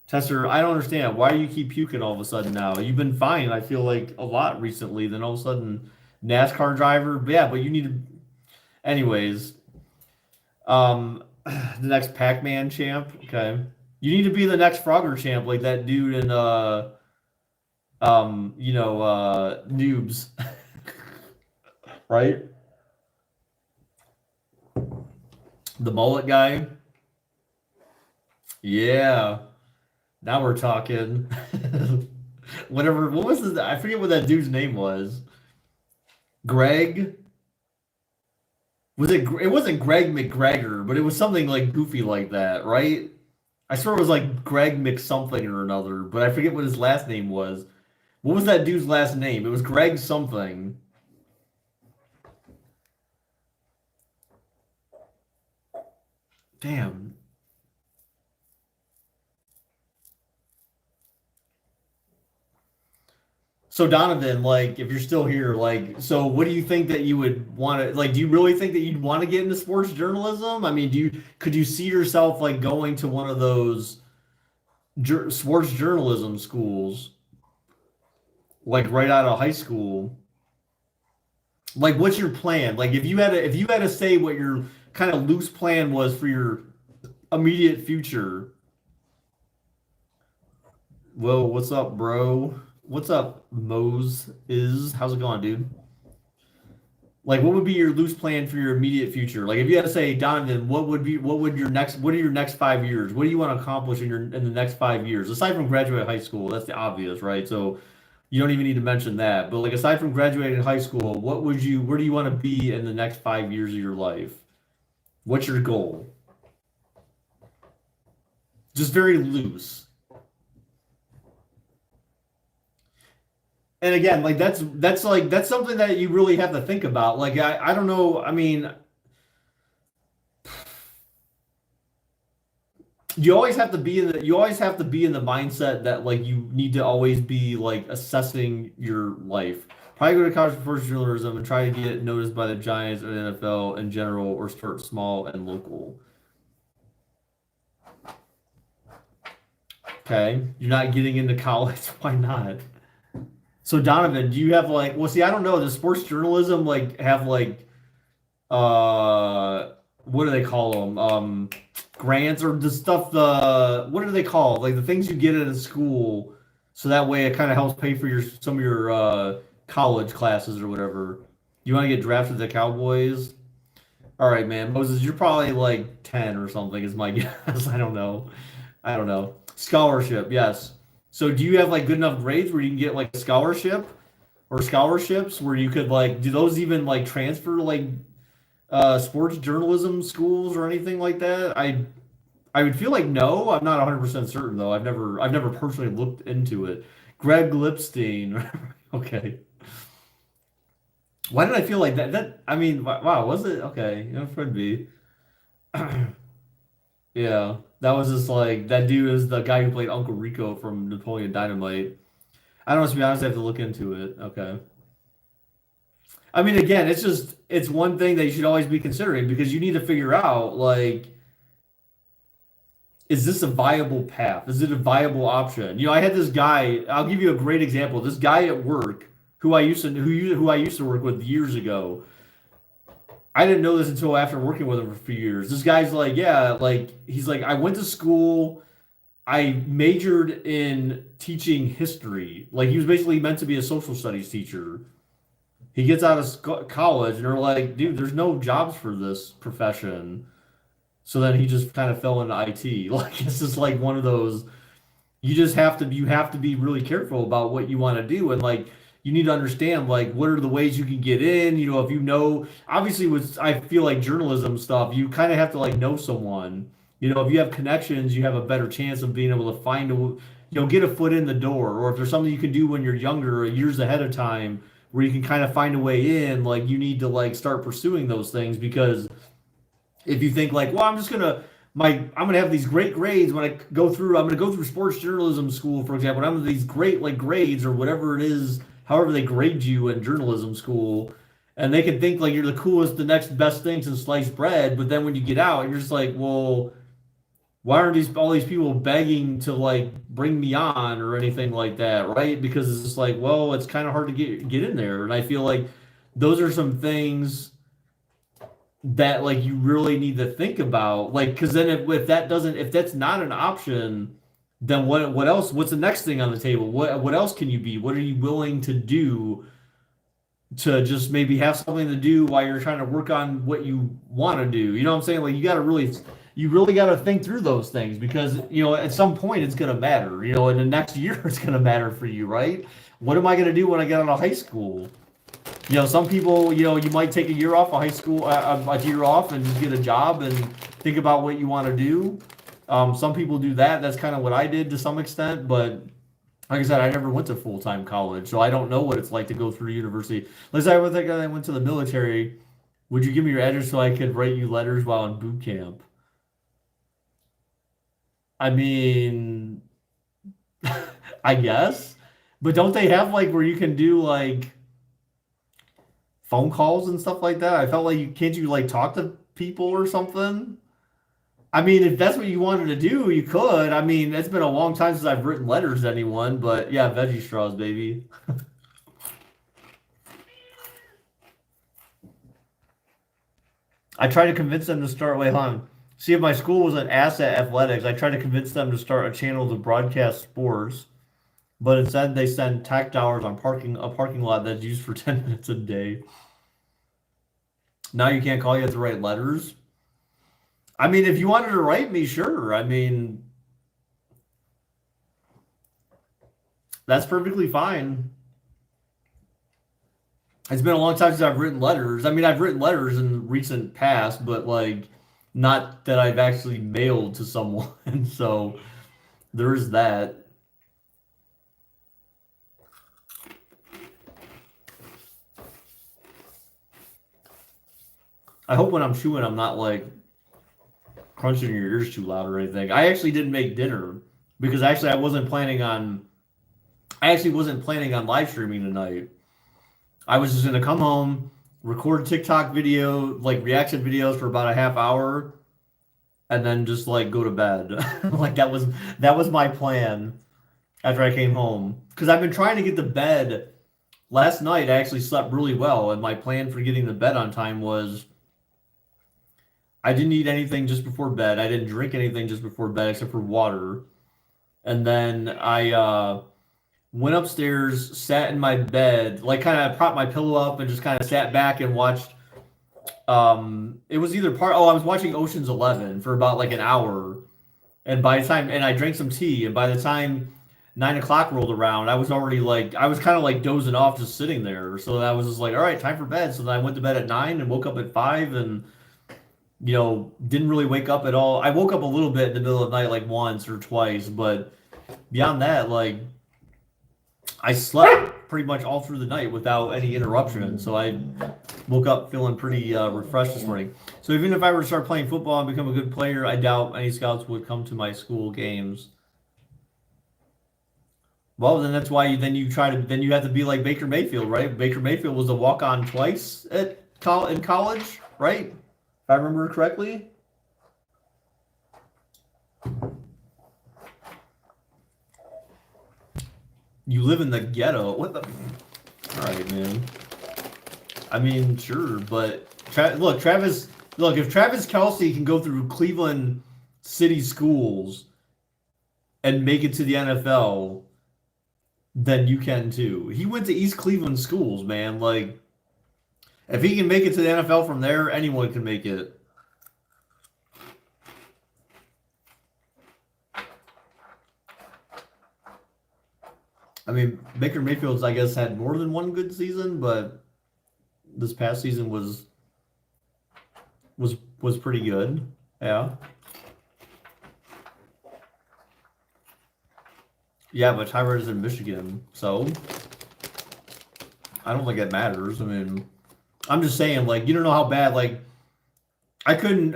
Tester, I don't understand. Why do you keep puking all of a sudden now? You've been fine, I feel like, a lot recently. Then all of a sudden, NASCAR driver. But yeah, but you need to. Anyways, the next Pac-Man champ. Okay, you need to be the next Frogger champ, like that dude in Noobs, right? The mullet guy. Yeah. Now we're talking. Whatever. What was his? I forget what that dude's name was. Greg. Was it? It wasn't Greg McGregor, but it was something like goofy like that, right? I swear it was like Greg Mc something or another, but I forget what his last name was. What was that dude's last name? It was Greg something. Damn. So Donovan, like, if you're still here, like, so what do you think that you would want to like? Do you really think that you'd want to get into sports journalism? I mean, could you see yourself like going to one of those sports journalism schools, like right out of high school? Like, what's your plan? Like, if you had to say what your kind of loose plan was for your immediate future. Well, what's up, bro? What's up, Mose? How's it going, dude? Like, what would be your loose plan for your immediate future? Like, if you had to say, Donovan, what are your next 5 years? What do you want to accomplish in the next 5 years? Aside from graduating high school, that's the obvious, right? So you don't even need to mention that. But like, aside from graduating high school, where do you want to be in the next 5 years of your life? What's your goal? Just very loose. And again, like that's something that you really have to think about. Like I don't know. I mean, you always have to be in the mindset that like you need to always be like assessing your life. Probably go to college for first journalism and try to get noticed by the Giants and NFL in general, or start small and local. Okay, you're not getting into college. Why not? So Donovan, do you have like? Well, see, I don't know. Does sports journalism like have like what do they call them? Grants or the stuff the what do they call like the things you get at a school, so that way it kind of helps pay for your some of your college classes or whatever. You want to get drafted to the Cowboys? All right, man. Moses, you're probably like 10 or something is my guess. I don't know. I don't know. Scholarship, yes. So do you have like good enough grades where you can get like a scholarship or scholarships where you could like do those even like transfer to like sports journalism schools or anything like that? I would feel like no. I'm not 100% certain though. I've never personally looked into it. Greg Lipstein. Okay. Why did I feel like that? I mean, wow, was it? Okay, Fred B. Yeah, that was just like that dude is the guy who played Uncle Rico from Napoleon Dynamite. I don't know, to be honest, I have to look into it. Okay. I mean, again, it's one thing that you should always be considering because you need to figure out like, is this a viable path? Is it a viable option? I had this guy. I'll give you a great example. This guy at work who I used to work with years ago. I didn't know this until after working with him for a few years. This guy's like, yeah, like he's like, I went to school. I majored in teaching history. Like he was basically meant to be a social studies teacher. He gets out of college, and they're like, dude, there's no jobs for this profession. So then he just kind of fell into IT. Like it's just like one of those. You have to be really careful about what you want to do, and like you need to understand like what are the ways you can get in. If you know, obviously with I feel like journalism stuff, you kind of have to like know someone. If you have connections, you have a better chance of being able to find get a foot in the door, or if there's something you can do when you're younger, or years ahead of time, where you can kind of find a way in. Like you need to like start pursuing those things because if you think like, well, I'm gonna have these great grades when I'm gonna go through sports journalism school, for example, and I'm gonna have these great like grades or whatever it is, however they grade you in journalism school, and they can think like you're the coolest, the next best thing since sliced bread, but then when you get out, you're just like, well, why aren't all these people begging to like bring me on or anything like that, right? Because it's just like, well, it's kind of hard to get in there, and I feel like those are some things that like you really need to think about, like because then if that's not an option, then what else, what's the next thing on the table, what else can you be, what are you willing to do to just maybe have something to do while you're trying to work on what you want to do, what I'm saying? Like you really got to think through those things because at some point it's going to matter, in the next year it's going to matter for you, right? What am I going to do when I get out of high school? Some people, you might take a year off of high school, a year off and just get a job and think about what you want to do. Some people do that. That's kind of what I did to some extent. But like I said, I never went to full-time college, so I don't know what it's like to go through university. Let's say I went to the military. Would you give me your address so I could write you letters while in boot camp? I mean, I guess. But don't they have like where you can do like phone calls and stuff like that? I felt like you like talk to people or something? I mean, if that's what you wanted to do, you could. I mean, it's been a long time since I've written letters to anyone, but yeah, veggie straws, baby. I tried to convince them to start. Wait, hold on. See, if my school was an ass at athletics, I tried to convince them to start a channel to broadcast sports, but instead they send tax dollars on parking lot that's used for 10 minutes a day. Now you can't call, you have to write letters. I mean, if you wanted to write me, sure. I mean, that's perfectly fine. It's been a long time since I've written letters. I mean, I've written letters in recent past, but like not that I've actually mailed to someone. So there's that. I hope when I'm chewing, I'm not like crunching your ears too loud or anything. I actually didn't make dinner because actually I actually wasn't planning on live streaming tonight. I was just gonna come home, record TikTok video, like reaction videos for about a half hour, and then just like go to bed. Like that was my plan after I came home. Because I've been trying to get to bed. Last night I actually slept really well, and my plan for getting to bed on time was I didn't eat anything just before bed. I didn't drink anything just before bed except for water. And then I went upstairs, sat in my bed, like kind of propped my pillow up and just kind of sat back and watched. It was either I was watching Ocean's 11 for about like an hour, and I drank some tea, and by the time 9 o'clock rolled around, I was kind of like dozing off, just sitting there. So I was just like, all right, time for bed. So then I went to bed at 9 and woke up at 5, and didn't really wake up at all. I woke up a little bit in the middle of the night, like once or twice, but beyond that, like I slept pretty much all through the night without any interruption. So I woke up feeling pretty refreshed this morning. So even if I were to start playing football and become a good player, I doubt any scouts would come to my school games. Well, then that's why you try to then you have to be like Baker Mayfield, right? Baker Mayfield was a walk on twice in college, right? If I remember correctly. You live in the ghetto. What the? All right, man. I mean, sure, but look, Travis. Look, if Travis Kelsey can go through Cleveland City schools and make it to the NFL, then you can too. He went to East Cleveland schools, man. Like, if he can make it to the NFL from there, anyone can make it. I mean, Baker Mayfield's, I guess, had more than one good season, but this past season was pretty good. Yeah. Yeah, but Tyrod is in Michigan, so I don't think it matters. I mean, I'm just saying, like, you don't know how bad, like, I couldn't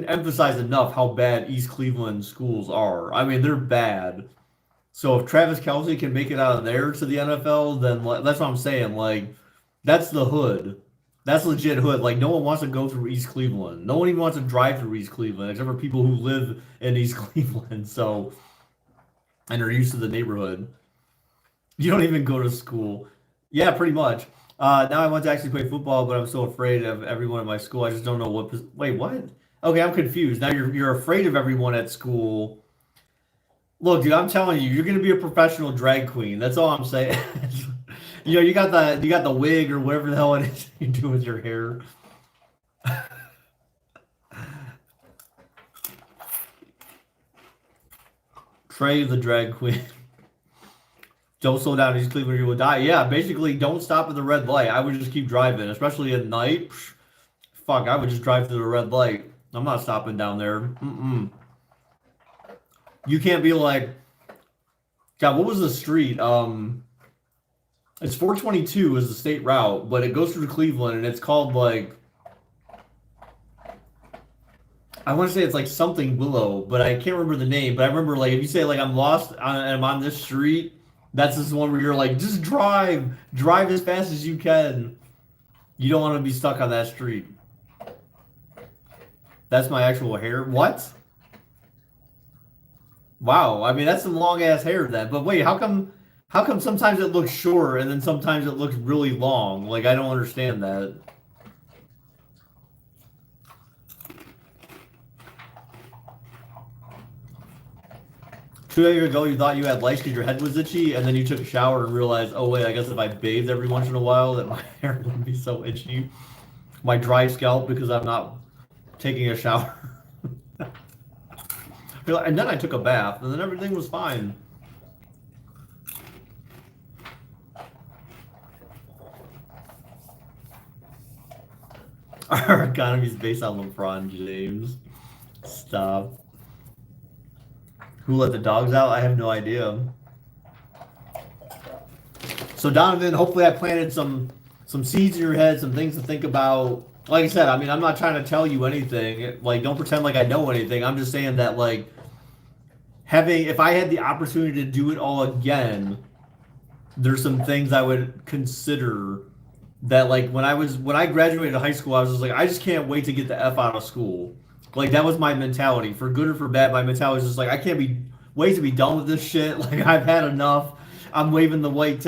emphasize enough how bad East Cleveland schools are. I mean, they're bad. So if Travis Kelsey can make it out of there to the NFL, then that's what I'm saying. Like, that's the hood. That's legit hood. Like, no one wants to go through East Cleveland. No one even wants to drive through East Cleveland, except for people who live in East Cleveland. So, and are used to the neighborhood. You don't even go to school. Yeah, pretty much. Now I want to actually play football, but I'm so afraid of everyone at my school. I just don't know what. Wait, what? Okay, I'm confused. Now you're afraid of everyone at school. Look, dude, I'm telling you, you're gonna be a professional drag queen. That's all I'm saying. You got the wig or whatever the hell it is you do with your hair. Trey the drag queen. Don't slow down, East Cleveland, you will die. Yeah, basically, don't stop at the red light. I would just keep driving, especially at night. Fuck, I would just drive through the red light. I'm not stopping down there. Mm-mm. You can't be like, God, what was the street? It's 422 is the state route, but it goes through Cleveland, and it's called like I want to say it's like something Willow, but I can't remember the name. But I remember like if you say like I'm lost and I'm on this street, that's this one where you're like just drive as fast as you can. You don't want to be stuck on that street. That's my actual hair. What? Wow. I mean that's some long ass hair then. But wait, how come sometimes it looks short and then sometimes it looks really long? Like I don't understand that. 2 days ago, you thought you had lice because your head was itchy, and then you took a shower and realized, oh wait, I guess if I bathed every once in a while, that my hair wouldn't be so itchy. My dry scalp because I'm not taking a shower. And then I took a bath, and then everything was fine. Our economy is based on LeBron James. Stop. Who let the dogs out? I have no idea. So Donovan, hopefully I planted some seeds in your head, some things to think about. Like I said, I mean, I'm not trying to tell you anything. Like, don't pretend like I know anything. I'm just saying that like if I had the opportunity to do it all again, there's some things I would consider that like when I graduated high school, I was just like, I just can't wait to get the F out of school. Like that was my mentality. For good or for bad, my mentality was just like I can't be wait to be done with this shit. Like I've had enough. I'm waving the white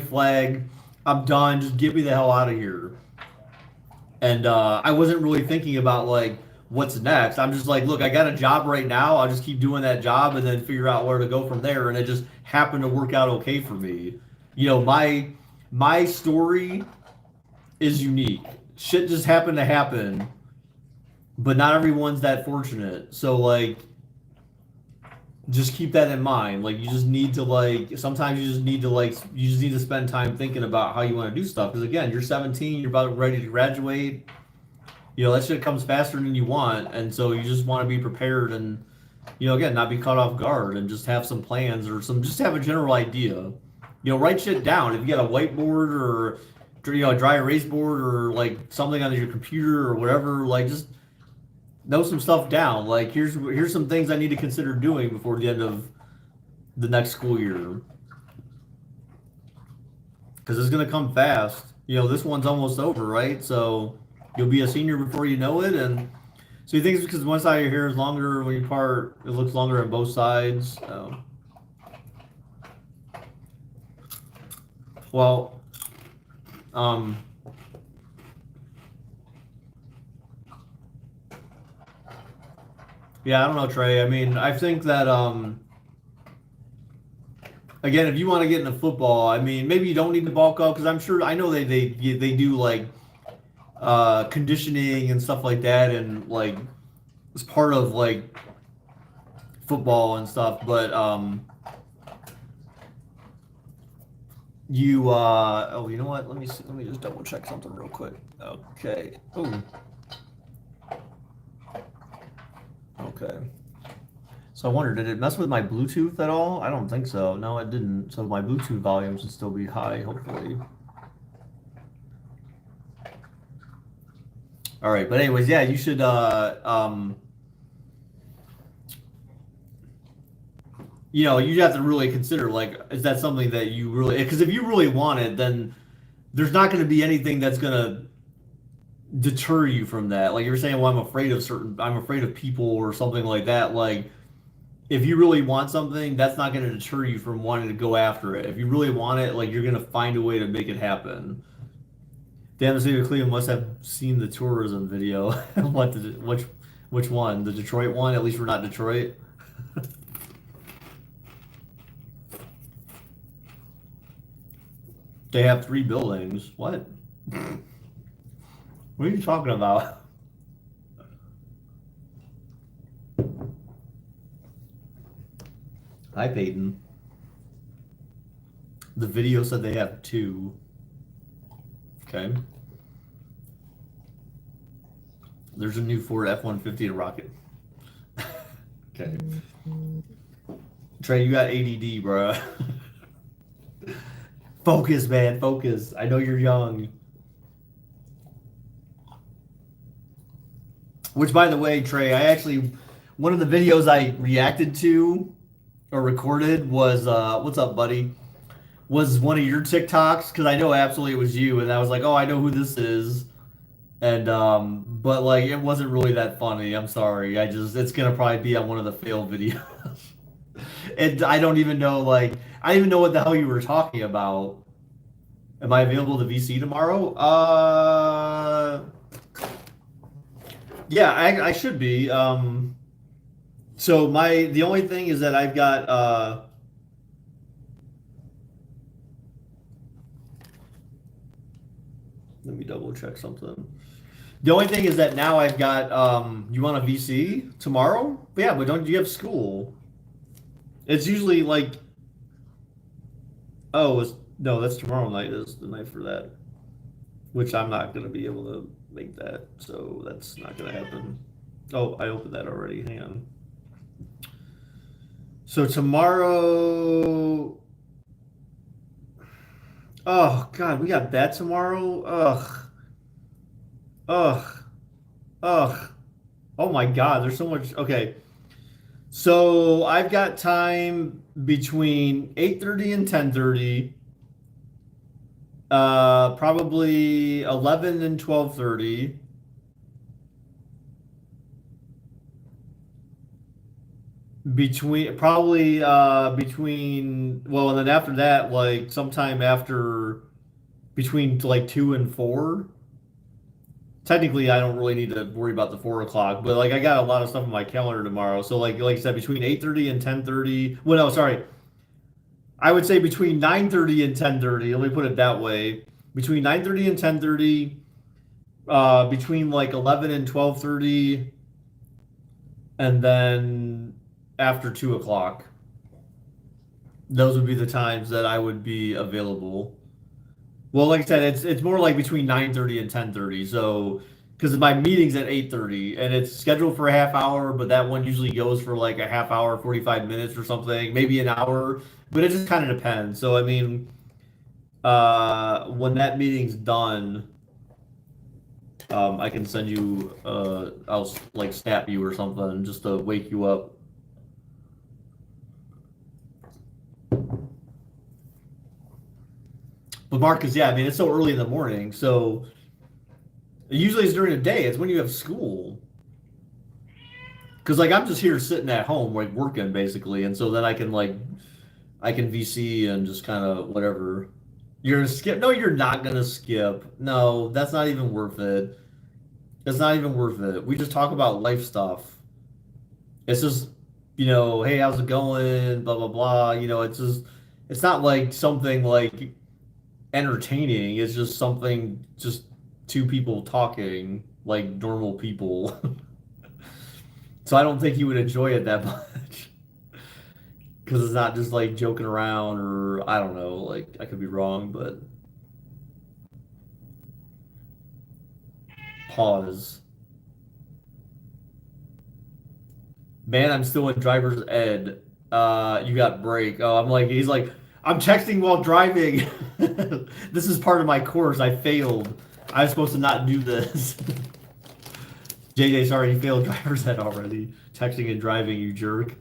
flag. I'm done. Just get me the hell out of here. And I wasn't really thinking about like what's next. I'm just like, look, I got a job right now. I'll just keep doing that job and then figure out where to go from there. And it just happened to work out okay for me. You know, my story is unique. Shit just happened to happen, but not everyone's that fortunate. So like just keep that in mind. Like you just need to like sometimes you just need to spend time thinking about how you want to do stuff. Because again, you're 17, you're about ready to graduate. You know, that shit comes faster than you want, and so you just want to be prepared and again, not be caught off guard and just have some plans or just have a general idea. Write shit down. If you got a whiteboard or a dry erase board or like something on your computer or whatever, like just note some stuff down. Like here's some things I need to consider doing before the end of the next school year. because it's gonna come fast. You know, this one's almost over, right? So you'll be a senior before you know it, and so you think it's because one side of your hair is longer when you part, it looks longer on both sides. Well, um, yeah, I don't know, Trey. I mean, I think that again, if you want to get into football, I mean, maybe you don't need to bulk up because I'm sure I know they do like conditioning and stuff like that, and like it's part of like football and stuff. But you oh, you know what? Let me see, let me just double check something real quick. Okay. Oh. Okay. So I wonder, did it mess with my Bluetooth at all? I don't think so. No, it didn't. So my Bluetooth volume should still be high, hopefully. All right, but anyways, yeah, you should you know, you have to really consider like, is that something that you really, because if you really want it, then there's not going to be anything that's going to deter you from that. Like you're saying, well, I'm afraid of people or something like that. Like if you really want something, that's not going to deter you from wanting to go after it. If you really want it, like you're going to find a way to make it happen. Damn, the city of Cleveland must have seen the tourism video. What did which one? The Detroit one? At least we're not Detroit. They have 3 buildings. What? What are you talking about? Hi, Peyton. The video said they have 2. Okay. There's a new Ford F-150 to Rocket. Okay. Trey, you got ADD, bro. Focus, man. Focus. I know you're young. Which, by the way, Trey, one of the videos I reacted to or recorded was, what's up, buddy? Was one of your TikToks, because I know absolutely it was you, and I was like, oh, I know who this is. And, but like, it wasn't really that funny. I'm sorry. It's gonna probably be on one of the failed videos. And I don't even know, like, I don't even know what the hell you were talking about. Am I available to VC tomorrow? Yeah, I should be. So the only thing is that I've got let me double check something. The only thing is that now I've got you want a VC tomorrow? Yeah, but don't you have school? It's usually like no, that's tomorrow night is the night for that. Which I'm not gonna be able to make that, so that's not gonna happen. Oh, I opened that already. Hang on. So tomorrow. Oh God, we got that tomorrow. Ugh. Ugh. Ugh. Oh my God, there's so much. Okay. So I've got time between 8:30 and 10:30. Probably 11 and 12:30. Between well, and then after that, like sometime after between like 2 and 4. Technically, I don't really need to worry about the 4 o'clock, but like I got a lot of stuff on my calendar tomorrow. So like I said, between 8:30 and 10:30. Well, no, sorry. I would say between 9:30 and 10:30. Let me put it that way. Between 9:30 and 10:30, between like 11 and 12:30, and then after 2 o'clock. Those would be the times that I would be available. Well, like I said, it's more like between 9:30 and 10:30. So, because my meeting's at 8:30 and it's scheduled for a half hour, but that one usually goes for like a half hour, 45 minutes or something, maybe an hour, but it just kind of depends. So, I mean, when that meeting's done, I can send you, I'll like snap you or something just to wake you up. But Marcus, yeah, I mean it's so early in the morning, so usually it's during the day. It's when you have school. Because like I'm just here sitting at home, like working basically, and so then I can VC and just kind of whatever. You're gonna skip? No, you're not gonna skip. No, that's not even worth it. It's not even worth it. We just talk about life stuff. It's just, hey, how's it going? Blah blah blah. It's just, it's not like something like entertaining. It's just something, just two people talking like normal people. So I don't think you would enjoy it that much because it's not just like joking around or I don't know. Like I could be wrong, but pause. Man, I'm still in driver's ed. You got break. Oh, he's like, I'm texting while driving. This is part of my course. I failed. I was supposed to not do this. JJ, sorry, you failed driver's ed already. Texting and driving, you jerk.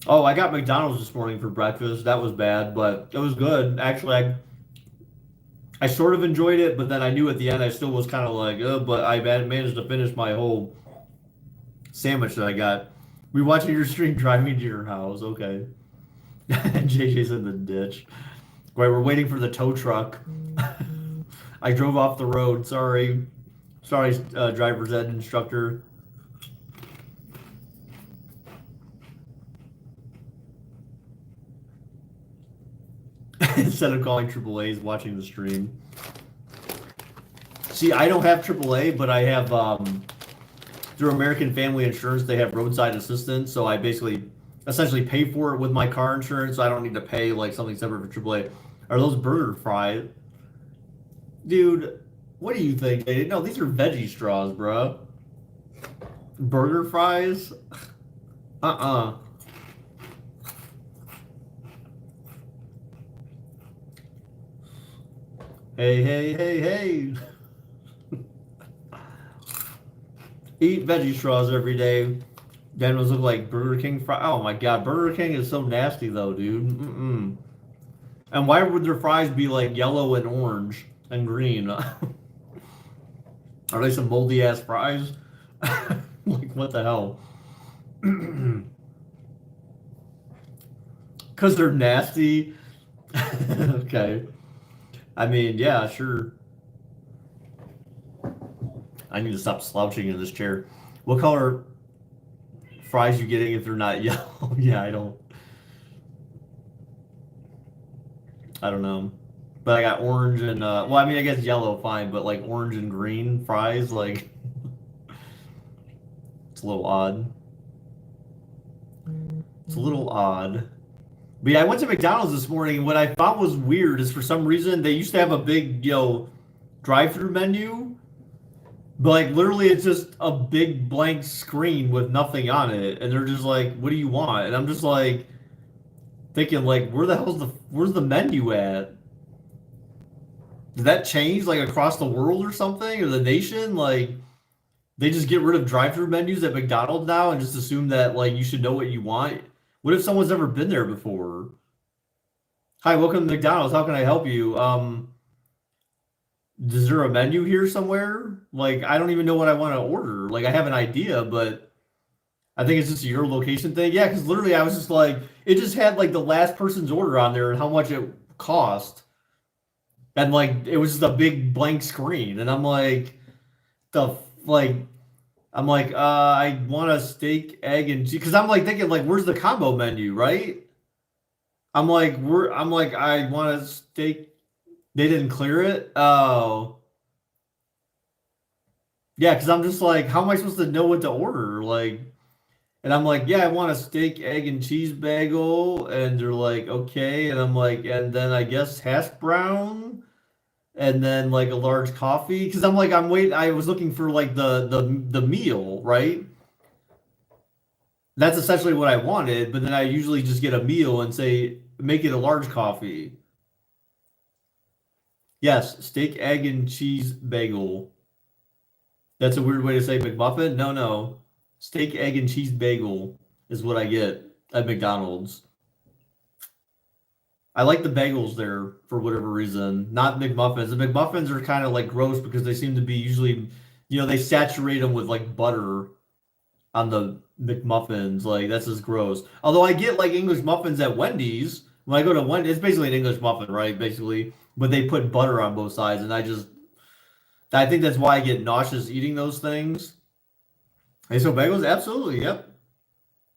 Oh, I got McDonald's this morning for breakfast. That was bad, but it was good. Actually, I sort of enjoyed it, but then I knew at the end I still was kind of like, oh, but I managed to finish my whole sandwich that I got. We watching your stream drive me to your house. Okay. JJ's in the ditch. Right, we're waiting for the tow truck. I drove off the road. Sorry. Sorry, driver's ed instructor. Instead of calling AAA, he's watching the stream. See, I don't have AAA, but I have, through American Family Insurance, they have roadside assistance. So I basically, essentially pay for it with my car insurance. So I don't need to pay like something separate for AAA. Are those burger fries? Dude, what do you think? No, these are veggie straws, bro. Burger fries? Uh-uh. Hey, hey, hey, hey. Eat veggie straws every day. Then those look like Burger King fries. Oh my God, Burger King is so nasty though, dude. Mm-mm. And why would their fries be like yellow and orange and green? Are they some moldy ass fries? Like what the hell? Because they're nasty. Okay. I mean, yeah, sure. I need to stop slouching in this chair. What color fries you getting if they're not yellow? Yeah, I don't know. But I got orange and well, I mean, I guess yellow fine, but like orange and green fries, like it's a little odd. It's a little odd. But yeah, I went to McDonald's this morning, and what I thought was weird is for some reason they used to have a big, drive-through menu, but like literally it's just a big blank screen with nothing on it, and they're just like, "What do you want?" And I'm just like thinking, like, where's the menu at? Did that change like across the world or something, or the nation? Like they just get rid of drive-through menus at McDonald's now and just assume that like you should know what you want? What if someone's never been there before? Hi, welcome to McDonald's. How can I help you? Is there a menu here somewhere? Like, I don't even know what I want to order. Like, I have an idea, but I think it's just a your location thing. Yeah, because literally I was just like, it just had like the last person's order on there and how much it cost. And like, it was just a big blank screen. And I'm like, like, I want a steak, egg, and cheese. Because I'm like thinking, like, where's the combo menu, right? I want a steak. They didn't clear it. Oh, yeah. Because I'm just like, how am I supposed to know what to order? Like, and I'm like, yeah, I want a steak, egg, and cheese bagel. And they're like, okay. And I'm like, and then I guess hash brown, and then like a large coffee. Because I'm like, I was looking for like the meal, right? That's essentially what I wanted, but then I usually just get a meal and say, make it a large coffee. Yes, steak, egg, and cheese bagel. That's a weird way to say McMuffin. No, no. Steak, egg, and cheese bagel is what I get. at McDonald's. I like the bagels there for whatever reason. Not McMuffins. The McMuffins are kind of like gross because they seem to be usually, they saturate them with like butter on the McMuffins. Like that's just gross. Although I get like English muffins at Wendy's. When I go to Wendy's, it's basically an English muffin, right? Basically, but they put butter on both sides, and I think that's why I get nauseous eating those things. Hey, so bagels, absolutely, yep,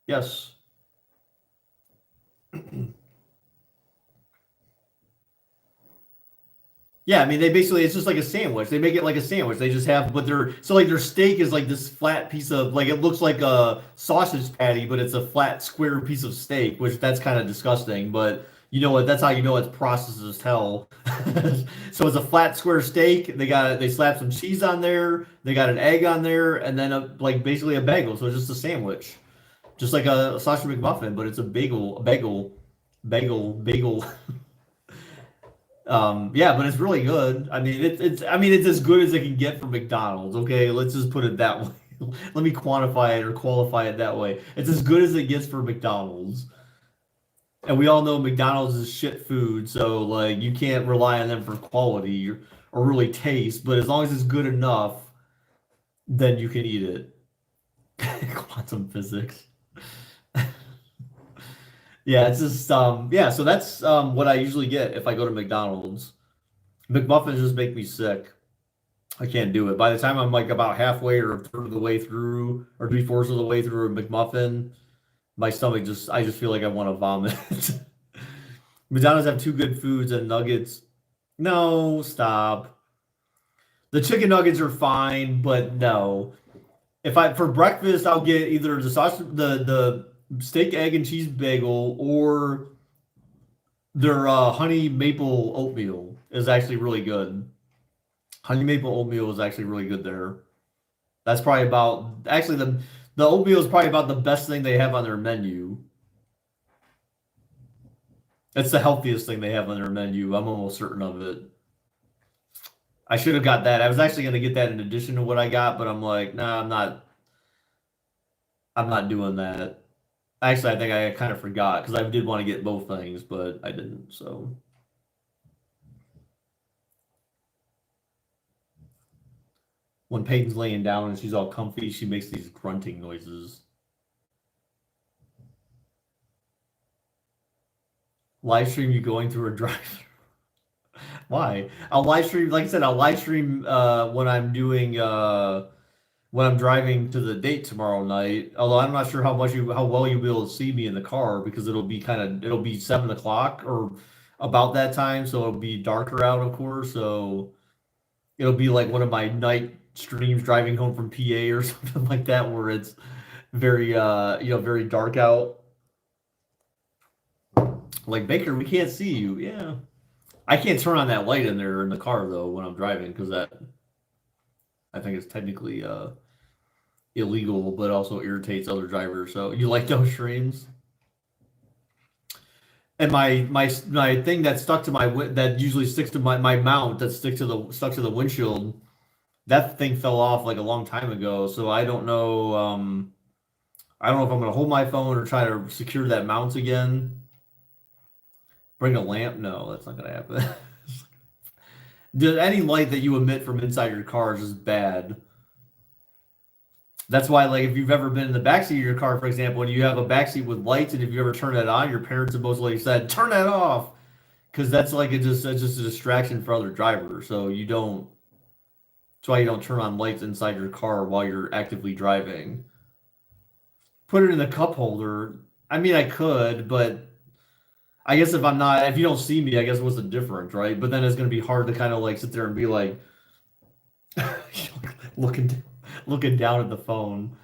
yes. Yeah, I mean they basically it's just like a sandwich. They make it like a sandwich. They just have but their so like their steak is like this flat piece of like it looks like a sausage patty, but it's a flat square piece of steak, which that's kind of disgusting, but you know what? That's how you know it's processed as hell. So it's a flat square steak. They slap some cheese on there. They got an egg on there, and then like basically a bagel. So it's just a sandwich, just like a sausage McMuffin, but it's a bagel. Yeah, but it's really good. I mean, it's as good as it can get from McDonald's. Okay, let's just put it that way. Let me quantify it or qualify it that way. It's as good as it gets for McDonald's. And we all know McDonald's is shit food, so like you can't rely on them for quality or really taste. But as long as it's good enough, then you can eat it. Quantum physics. Yeah, it's just yeah, so that's what I usually get if I go to McDonald's. McMuffins just make me sick. I can't do it. By the time I'm like about halfway or a third of the way through or three-fourths of the way through a McMuffin, my stomach just I just feel like I want to vomit. McDonald's have two good foods and nuggets. No, stop. The chicken nuggets are fine, but no. If I for breakfast I'll get either the sausage the steak egg and cheese bagel or their honey maple oatmeal is actually really good. Honey maple oatmeal is actually really good there. That's probably about actually the oatmeal is probably about the best thing they have on their menu. It's the healthiest thing they have on their menu. I'm almost certain of it. I should have got that. I was actually going to get that in addition to what I got, but I'm like, nah, I'm not. I'm not doing that. Actually, I think I kind of forgot because I did want to get both things, but I didn't. So when Peyton's laying down and she's all comfy, she makes these grunting noises. Live stream you going through a drive. Why? I'll live stream, like I said, I'll live stream when I'm doing when I'm driving to the date tomorrow night. Although I'm not sure how well you'll be able to see me in the car because it'll be 7 o'clock or about that time, so it'll be darker out, of course. So it'll be like one of my night streams driving home from PA or something like that, where it's very very dark out. Like Baker, we can't see you. Yeah, I can't turn on that light in there in the car though when I'm driving because that I think it's technically illegal, but also irritates other drivers. So you like those streams? And my thing that stuck to that usually sticks to my mount that stuck to the windshield. That thing fell off like a long time ago. So I don't know. I don't know if I'm gonna hold my phone or try to secure that mount again. Bring a lamp? No, that's not gonna happen. Any light that you emit from inside your car is just bad. That's why, like, if you've ever been in the backseat of your car, for example, and you have a backseat with lights, and if you ever turn that on, your parents have most likely said, "Turn that off," because that's like it's just a distraction for other drivers. So you don't. That's why you don't turn on lights inside your car while you're actively driving. Put it in the cup holder. I mean, I could, but I guess if you don't see me, I guess what's the difference, right? But then it's gonna be hard to kind of like sit there and be like looking looking down at the phone.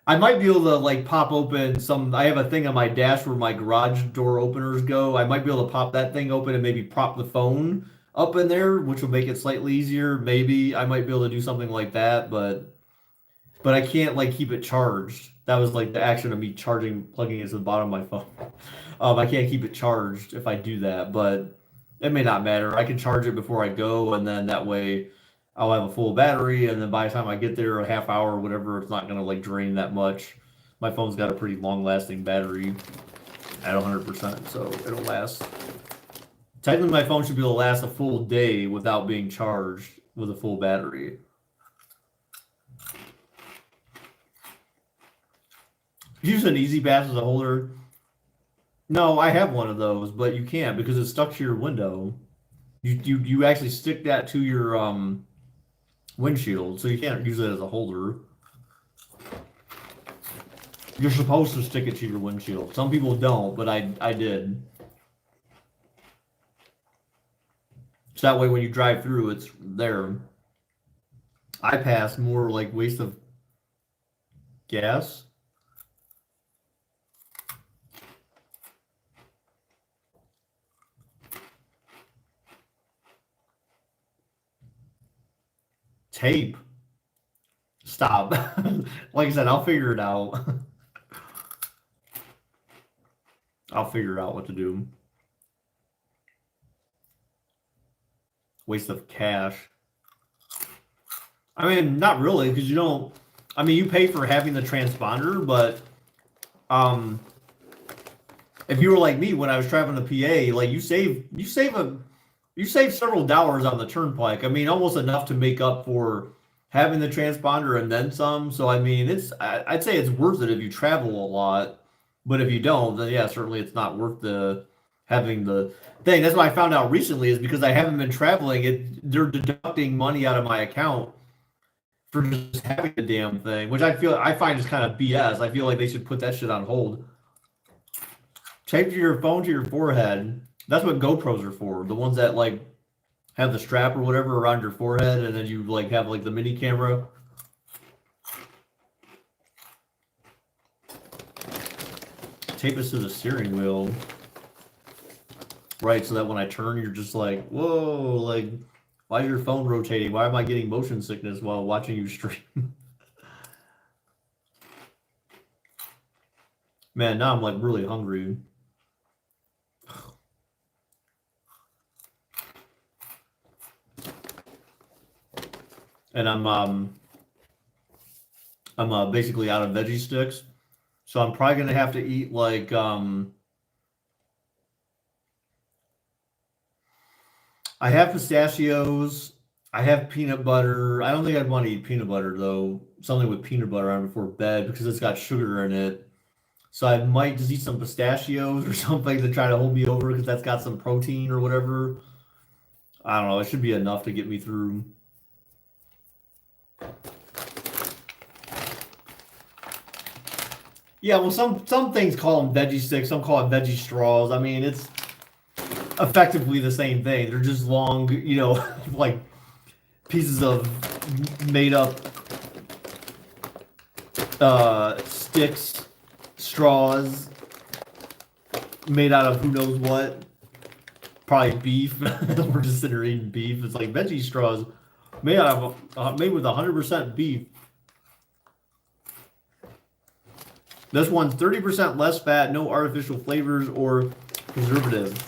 I might be able to like pop open some. I have a thing on my dash where my garage door openers go. I might be able to pop that thing open and maybe prop the phone up in there, which will make it slightly easier. Maybe I might be able to do something like that, but I can't like keep it charged. That was like the action of me plugging it to the bottom of my phone. I can't keep it charged if I do that, but it may not matter. I can charge it before I go, and then that way I'll have a full battery, and then by the time I get there, a half hour or whatever, it's not gonna like drain that much. My phone's got a pretty long-lasting battery at 100%, so it'll last. Technically, my phone should be able to last a full day without being charged with a full battery. Use an Easy Pass as a holder. No, I have one of those, but you can't because it's stuck to your window. You actually stick that to your windshield, so you can't use it as a holder. You're supposed to stick it to your windshield. Some people don't, but I did. So that way when you drive through, it's there. iPass, more like waste of gas. Tape. Stop. Like I said, I'll figure it out. I'll figure out what to do. Waste of cash. I mean, not really, because you don't. I mean, you pay for having the transponder, but if you were like me when I was traveling to PA, like you save several dollars on the turnpike. I mean, almost enough to make up for having the transponder and then some. So I mean, I'd say it's worth it if you travel a lot, but if you don't, then yeah, certainly it's not worth having the thing. That's what I found out recently is because I haven't been traveling. They're deducting money out of my account for just having the damn thing, which I find is kind of BS. I feel like they should put that shit on hold. Tape your phone to your forehead. That's what GoPros are for. The ones that like have the strap or whatever around your forehead, and then you like have like the mini camera. Tape this to the steering wheel. Right, so that when I turn, you're just like, whoa, like, why is your phone rotating? Why am I getting motion sickness while watching you stream? Man, now I'm like really hungry. And I'm basically out of veggie sticks. So I'm probably gonna have to eat like I have pistachios. I have peanut butter. I don't think I'd want to eat peanut butter though. Something with peanut butter on before bed because it's got sugar in it. So I might just eat some pistachios or something to try to hold me over because that's got some protein or whatever. I don't know. It should be enough to get me through. Yeah, well, some things call them veggie sticks. Some call it veggie straws. I mean, it's effectively the same thing. They're just long, like pieces of made up sticks, straws, made out of who knows what. Probably beef. We're just sitting here eating beef. It's like veggie straws made out of made with 100% beef. This one's 30% less fat, no artificial flavors or preservatives.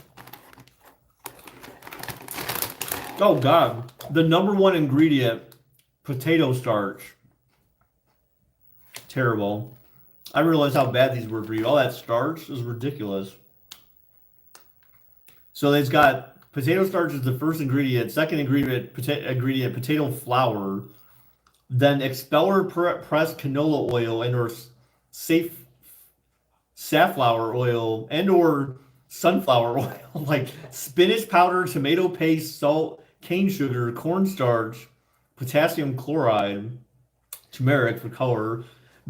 Oh God, the number one ingredient, potato starch. Terrible. I realized how bad these were for you. All that starch is ridiculous. So it's got potato starch is the first ingredient. Second ingredient, potato flour. Then expeller pressed canola oil and or safflower oil and or sunflower oil. Like spinach powder, tomato paste, salt, cane sugar, cornstarch, potassium chloride, turmeric for color,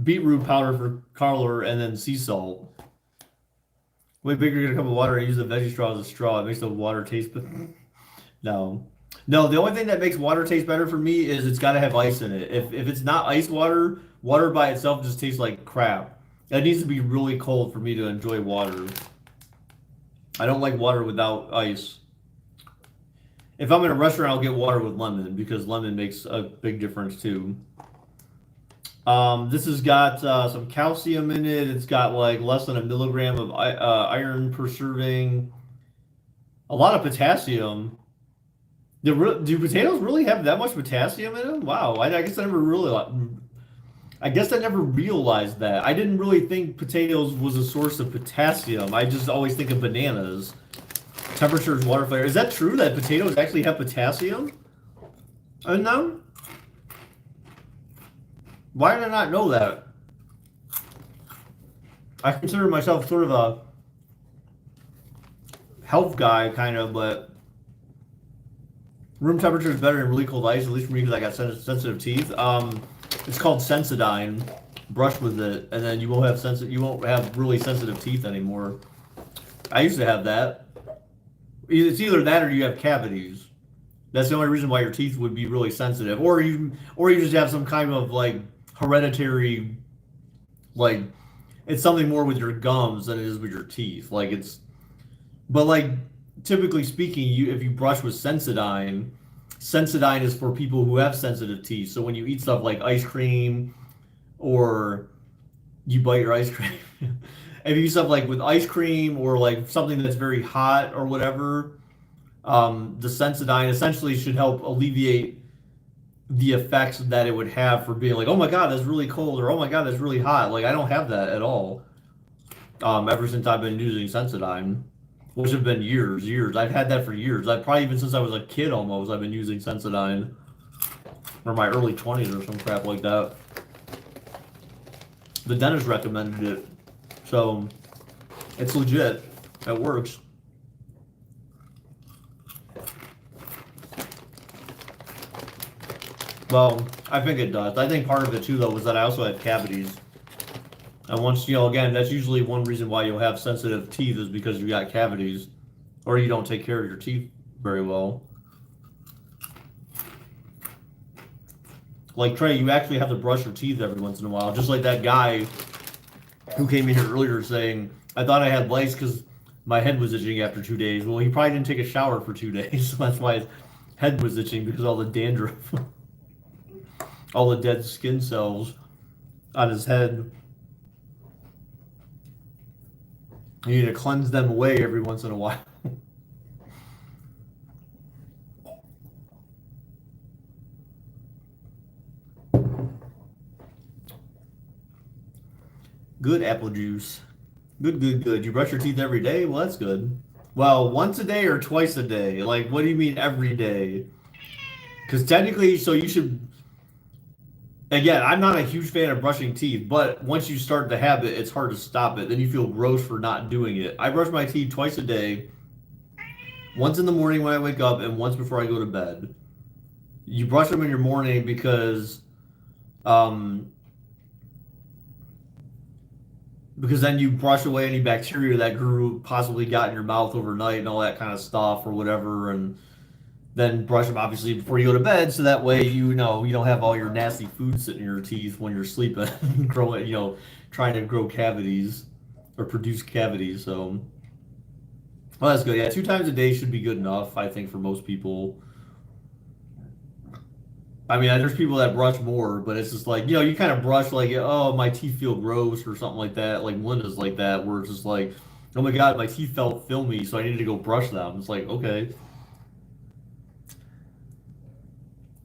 beetroot powder for color, and then sea salt. Way bigger, get a cup of water and use a veggie straw as a straw. It makes the water taste better. No. The only thing that makes water taste better for me is it's got to have ice in it. If it's not ice water, water by itself just tastes like crap. It needs to be really cold for me to enjoy water. I don't like water without ice. If I'm in a restaurant, I'll get water with lemon because lemon makes a big difference too. This has got some calcium in it. It's got like less than a milligram of iron per serving. A lot of potassium. Do potatoes really have that much potassium in them? Wow, I guess I never really I guess I never realized that. I didn't really think potatoes was a source of potassium. I just always think of bananas. Temperatures, water flavor. Is that true that potatoes actually have potassium in them? Why did I not know that? I consider myself sort of a health guy, kind of, but room temperature is better than really cold ice, at least for me because I got sensitive teeth. It's called Sensodyne. Brush with it, and then you won't have you won't have really sensitive teeth anymore. I used to have that. It's either that or you have cavities. That's the only reason why your teeth would be really sensitive, or you just have some kind of like hereditary, like it's something more with your gums than it is with your teeth. Like it's, but like typically speaking, you if you brush with Sensodyne, Sensodyne is for people who have sensitive teeth. So when you eat stuff like ice cream, or you bite your ice cream, if you eat stuff like with ice cream or like something that's very hot or whatever, the Sensodyne essentially should help alleviate the effects that it would have for being like, oh my God, that's really cold, or oh my God, that's really hot. Like I don't have that at all. Ever since I've been using Sensodyne, which have been years. I've had that for years. I probably even since I was a kid almost, I've been using Sensodyne, or my early 20s or some crap like that. The dentist recommended it, so it's legit. It works. Well, I think it does. I think part of it too, though, was that I also had cavities. And once, again, that's usually one reason why you'll have sensitive teeth is because you got cavities, or you don't take care of your teeth very well. Like Trey, you actually have to brush your teeth every once in a while, just like that guy who came in here earlier saying, I thought I had lice because my head was itching after 2 days. Well, he probably didn't take a shower for 2 days, so that's why his head was itching because all the dandruff, all the dead skin cells on his head. You need to cleanse them away every once in a while. Good apple juice. Good. You brush your teeth every day? Well, that's good. Well, once a day or twice a day? Like, what do you mean every day? Because technically, so you should. Again, I'm not a huge fan of brushing teeth, but once you start the habit, it's hard to stop it. Then you feel gross for not doing it. I brush my teeth twice a day, once in the morning when I wake up, and once before I go to bed. You brush them in your morning um, because then you brush away any bacteria that grew possibly got in your mouth overnight and all that kind of stuff or whatever, and then brush them obviously before you go to bed, so that way you don't have all your nasty food sitting in your teeth when you're sleeping, growing, trying to grow cavities or produce cavities. So, well, that's good. Yeah, 2 times a day should be good enough, I think, for most people. I mean, there's people that brush more, but it's just like, you kind of brush like, oh, my teeth feel gross or something like that. Like Melinda's like that, where it's just like, oh my God, my teeth felt filmy, so I needed to go brush them. It's like, okay.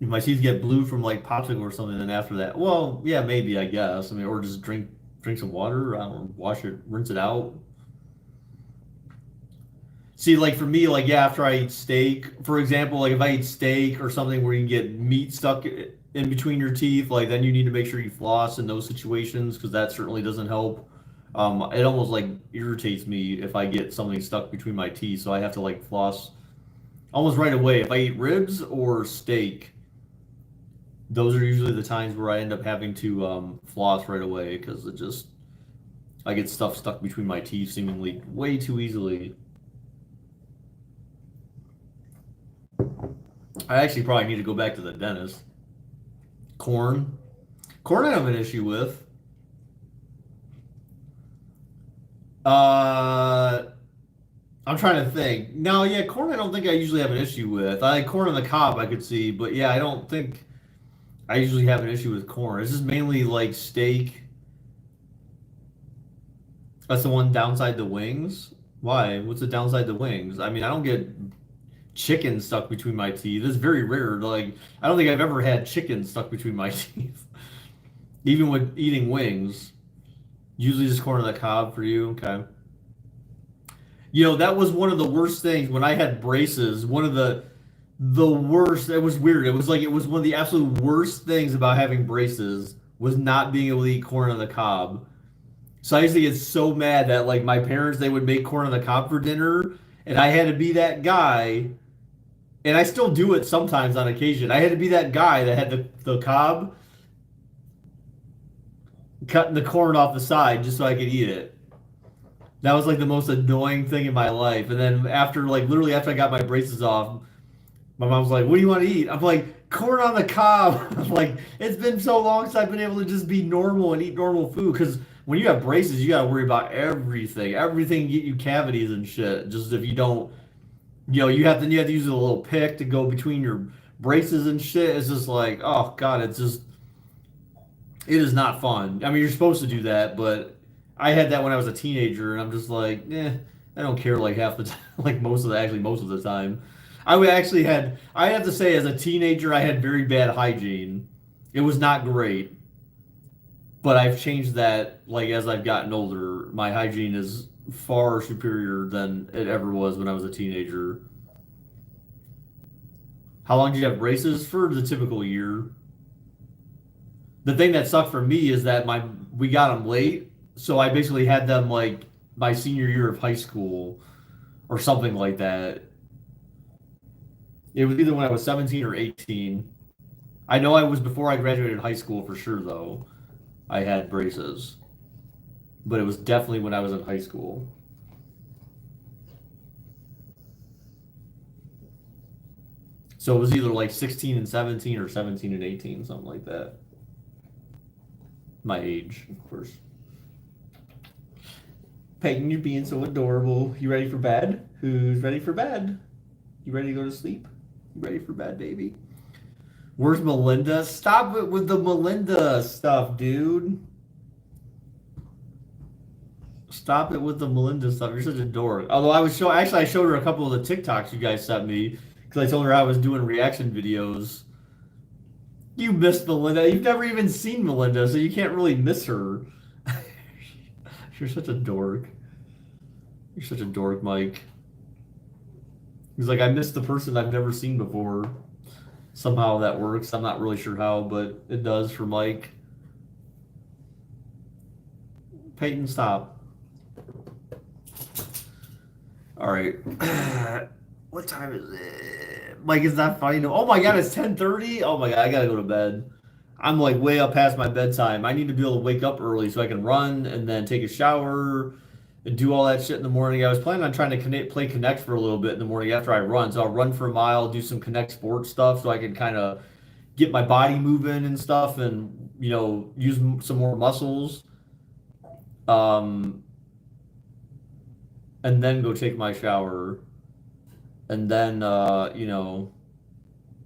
If my teeth get blue from like popsicle or something, then after that, well, yeah, maybe, I guess. I mean, or just drink some water, I don't know, wash it, rinse it out. See, like for me, like yeah, after I eat steak, for example, like if I eat steak or something where you get meat stuck in between your teeth, like then you need to make sure you floss in those situations because that certainly doesn't help. It almost like irritates me if I get something stuck between my teeth, so I have to like floss almost right away. If I eat ribs or steak, those are usually the times where I end up having to floss right away because I get stuff stuck between my teeth seemingly way too easily. I actually probably need to go back to the dentist. Corn. Corn I have an issue with. Uh, I'm trying to think. No, yeah, corn I don't think I usually have an issue with. I like corn on the cob I could see, but yeah, I don't think I usually have an issue with corn. It's just mainly like steak. That's the one downside the wings. Why? What's the downside the wings? I mean, I don't get chicken stuck between my teeth. It's very rare. Like, I don't think I've ever had chicken stuck between my teeth. Even with eating wings, usually just corn on the cob for you. Okay. You know, that was one of the worst things when I had braces. One of the worst. It was weird. It was like it was one of the absolute worst things about having braces was not being able to eat corn on the cob. So I used to get so mad that like my parents they would make corn on the cob for dinner, and I had to be that guy. And I still do it sometimes on occasion. I had to be that guy that had the cob cutting the corn off the side just so I could eat it. That was like the most annoying thing in my life. And then after like literally after I got my braces off, my mom's like, "What do you want to eat?" I'm like, "Corn on the cob." I'm like, it's been so long since I've been able to just be normal and eat normal food. Because when you have braces, you got to worry about everything. Everything get you cavities and shit. Just if you don't, you have to use a little pick to go between your braces and shit. It's just like, oh God, it is not fun. I mean, you're supposed to do that, but I had that when I was a teenager, and I'm just like, I don't care like half the time, like most of the time. I have to say, as a teenager, I had very bad hygiene. It was not great, but I've changed that, like, as I've gotten older. My hygiene is far superior than it ever was when I was a teenager. How long did you have braces? For the typical year. The thing that sucked for me is that my we got them late, so I basically had them like my senior year of high school or something like that. It was either when I was 17 or 18. I know I was before I graduated high school for sure though. I had braces, but it was definitely when I was in high school. So it was either like 16 and 17 or 17 and 18, something like that. My age, of course. Peyton, you're being so adorable. You ready for bed? Who's ready for bed? You ready to go to sleep? You ready for bed, baby? Where's Melinda? Stop it with the Melinda stuff, dude. Stop it with the Melinda stuff. You're such a dork. Although I showed her a couple of the TikToks you guys sent me because I told her I was doing reaction videos. You missed Melinda. You've never even seen Melinda, so you can't really miss her. You're such a dork. You're such a dork, Mike. He's like, I missed the person I've never seen before. Somehow that works. I'm not really sure how, but it does for Mike. Peyton, stop. All right. What time is it? Mike, is that funny? No. Oh my God, it's 10:30. Oh my God, I gotta go to bed. I'm like way up past my bedtime. I need to be able to wake up early so I can run and then take a shower and do all that shit in the morning. I was planning on trying to play Connect for a little bit in the morning after I run. So I'll run for a mile, do some Connect sports stuff so I can kind of get my body moving and stuff and, use some more muscles. Um, and then go take my shower and then,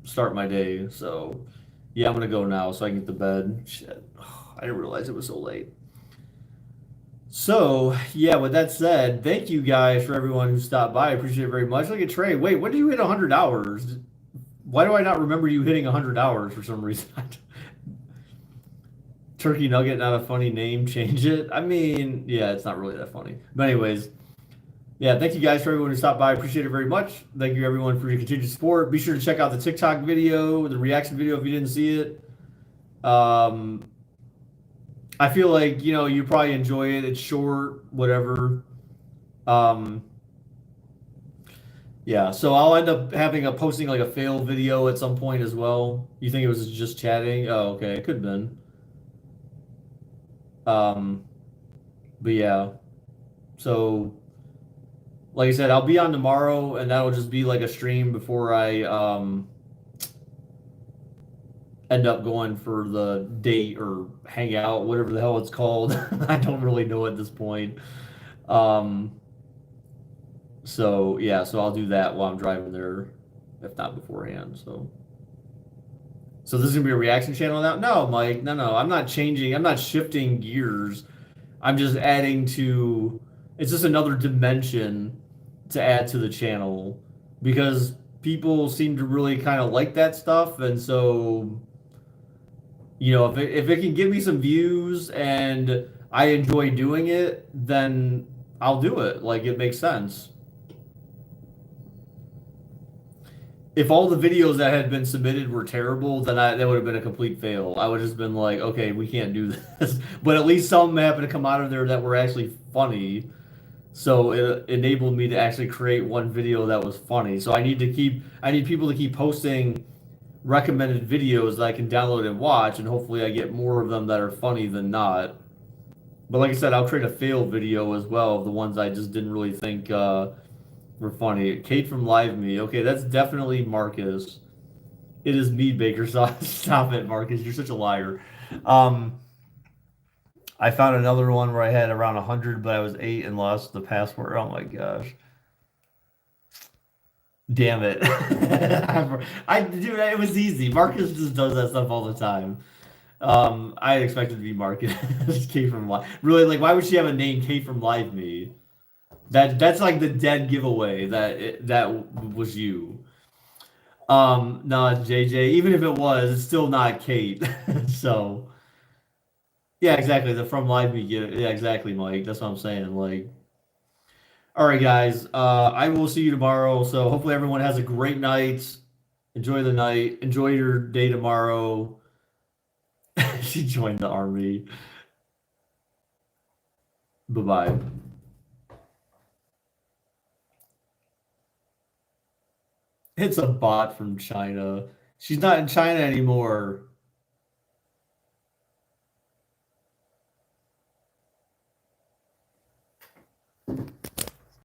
start my day. So, yeah, I'm gonna go now so I can get to bed. Shit. I didn't realize it was so late. So, yeah, with that said, thank you guys for everyone who stopped by. I appreciate it very much. Look at Trey. Wait, when did you hit 100 hours? Why do I not remember you hitting 100 hours for some reason? Turkey Nugget, not a funny name. Change it. I mean, yeah, it's not really that funny. But anyways, yeah, thank you guys for everyone who stopped by. I appreciate it very much. Thank you everyone for your continued support. Be sure to check out the TikTok video, the reaction video if you didn't see it. I feel like, you probably enjoy it. It's short, whatever. Um, yeah, so I'll end up posting like a fail video at some point as well. You think it was just chatting? Oh, okay, it could have been. Um, but yeah. So like I said, I'll be on tomorrow and that'll just be like a stream before I end up going for the date or hangout, whatever the hell it's called. I don't really know at this point. Um, so yeah, so I'll do that while I'm driving there, if not beforehand. So this is gonna be a reaction channel now? No, Mike, no. I'm not changing. I'm not shifting gears. I'm just adding to. It's just another dimension to add to the channel because people seem to really kind of like that stuff, and so if it can give me some views and I enjoy doing it, then I'll do it. Like it makes sense. If all the videos that had been submitted were terrible, then that would have been a complete fail. I would have just been like, okay, we can't do this. But at least some happened to come out of there that were actually funny. So it enabled me to actually create one video that was funny. So I need people to keep posting recommended videos that I can download and watch, and hopefully I get more of them that are funny than not. But like I said, I'll create a fail video as well of the ones I just didn't really think were funny. Kate from Live Me. Okay, that's definitely Marcus. It is me, Baker sauce. Stop it, Marcus. You're such a liar. Um, I found another one where I had around 100, but I was 8 and lost the password. Oh my gosh. Damn it. Dude, it was easy. Marcus just does that stuff all the time. I expected to be Marcus. Kate from Live. Really, like, why would she have a name Kate from Live Me? That's like the dead giveaway that was you. No, JJ. Even if it was, it's still not Kate. So yeah, exactly. The from live me get it. Yeah, exactly, Mike. That's what I'm saying. Like, all right, guys. I will see you tomorrow. So hopefully everyone has a great night. Enjoy the night. Enjoy your day tomorrow. She joined the army. Bye bye. It's a bot from China. She's not in China anymore.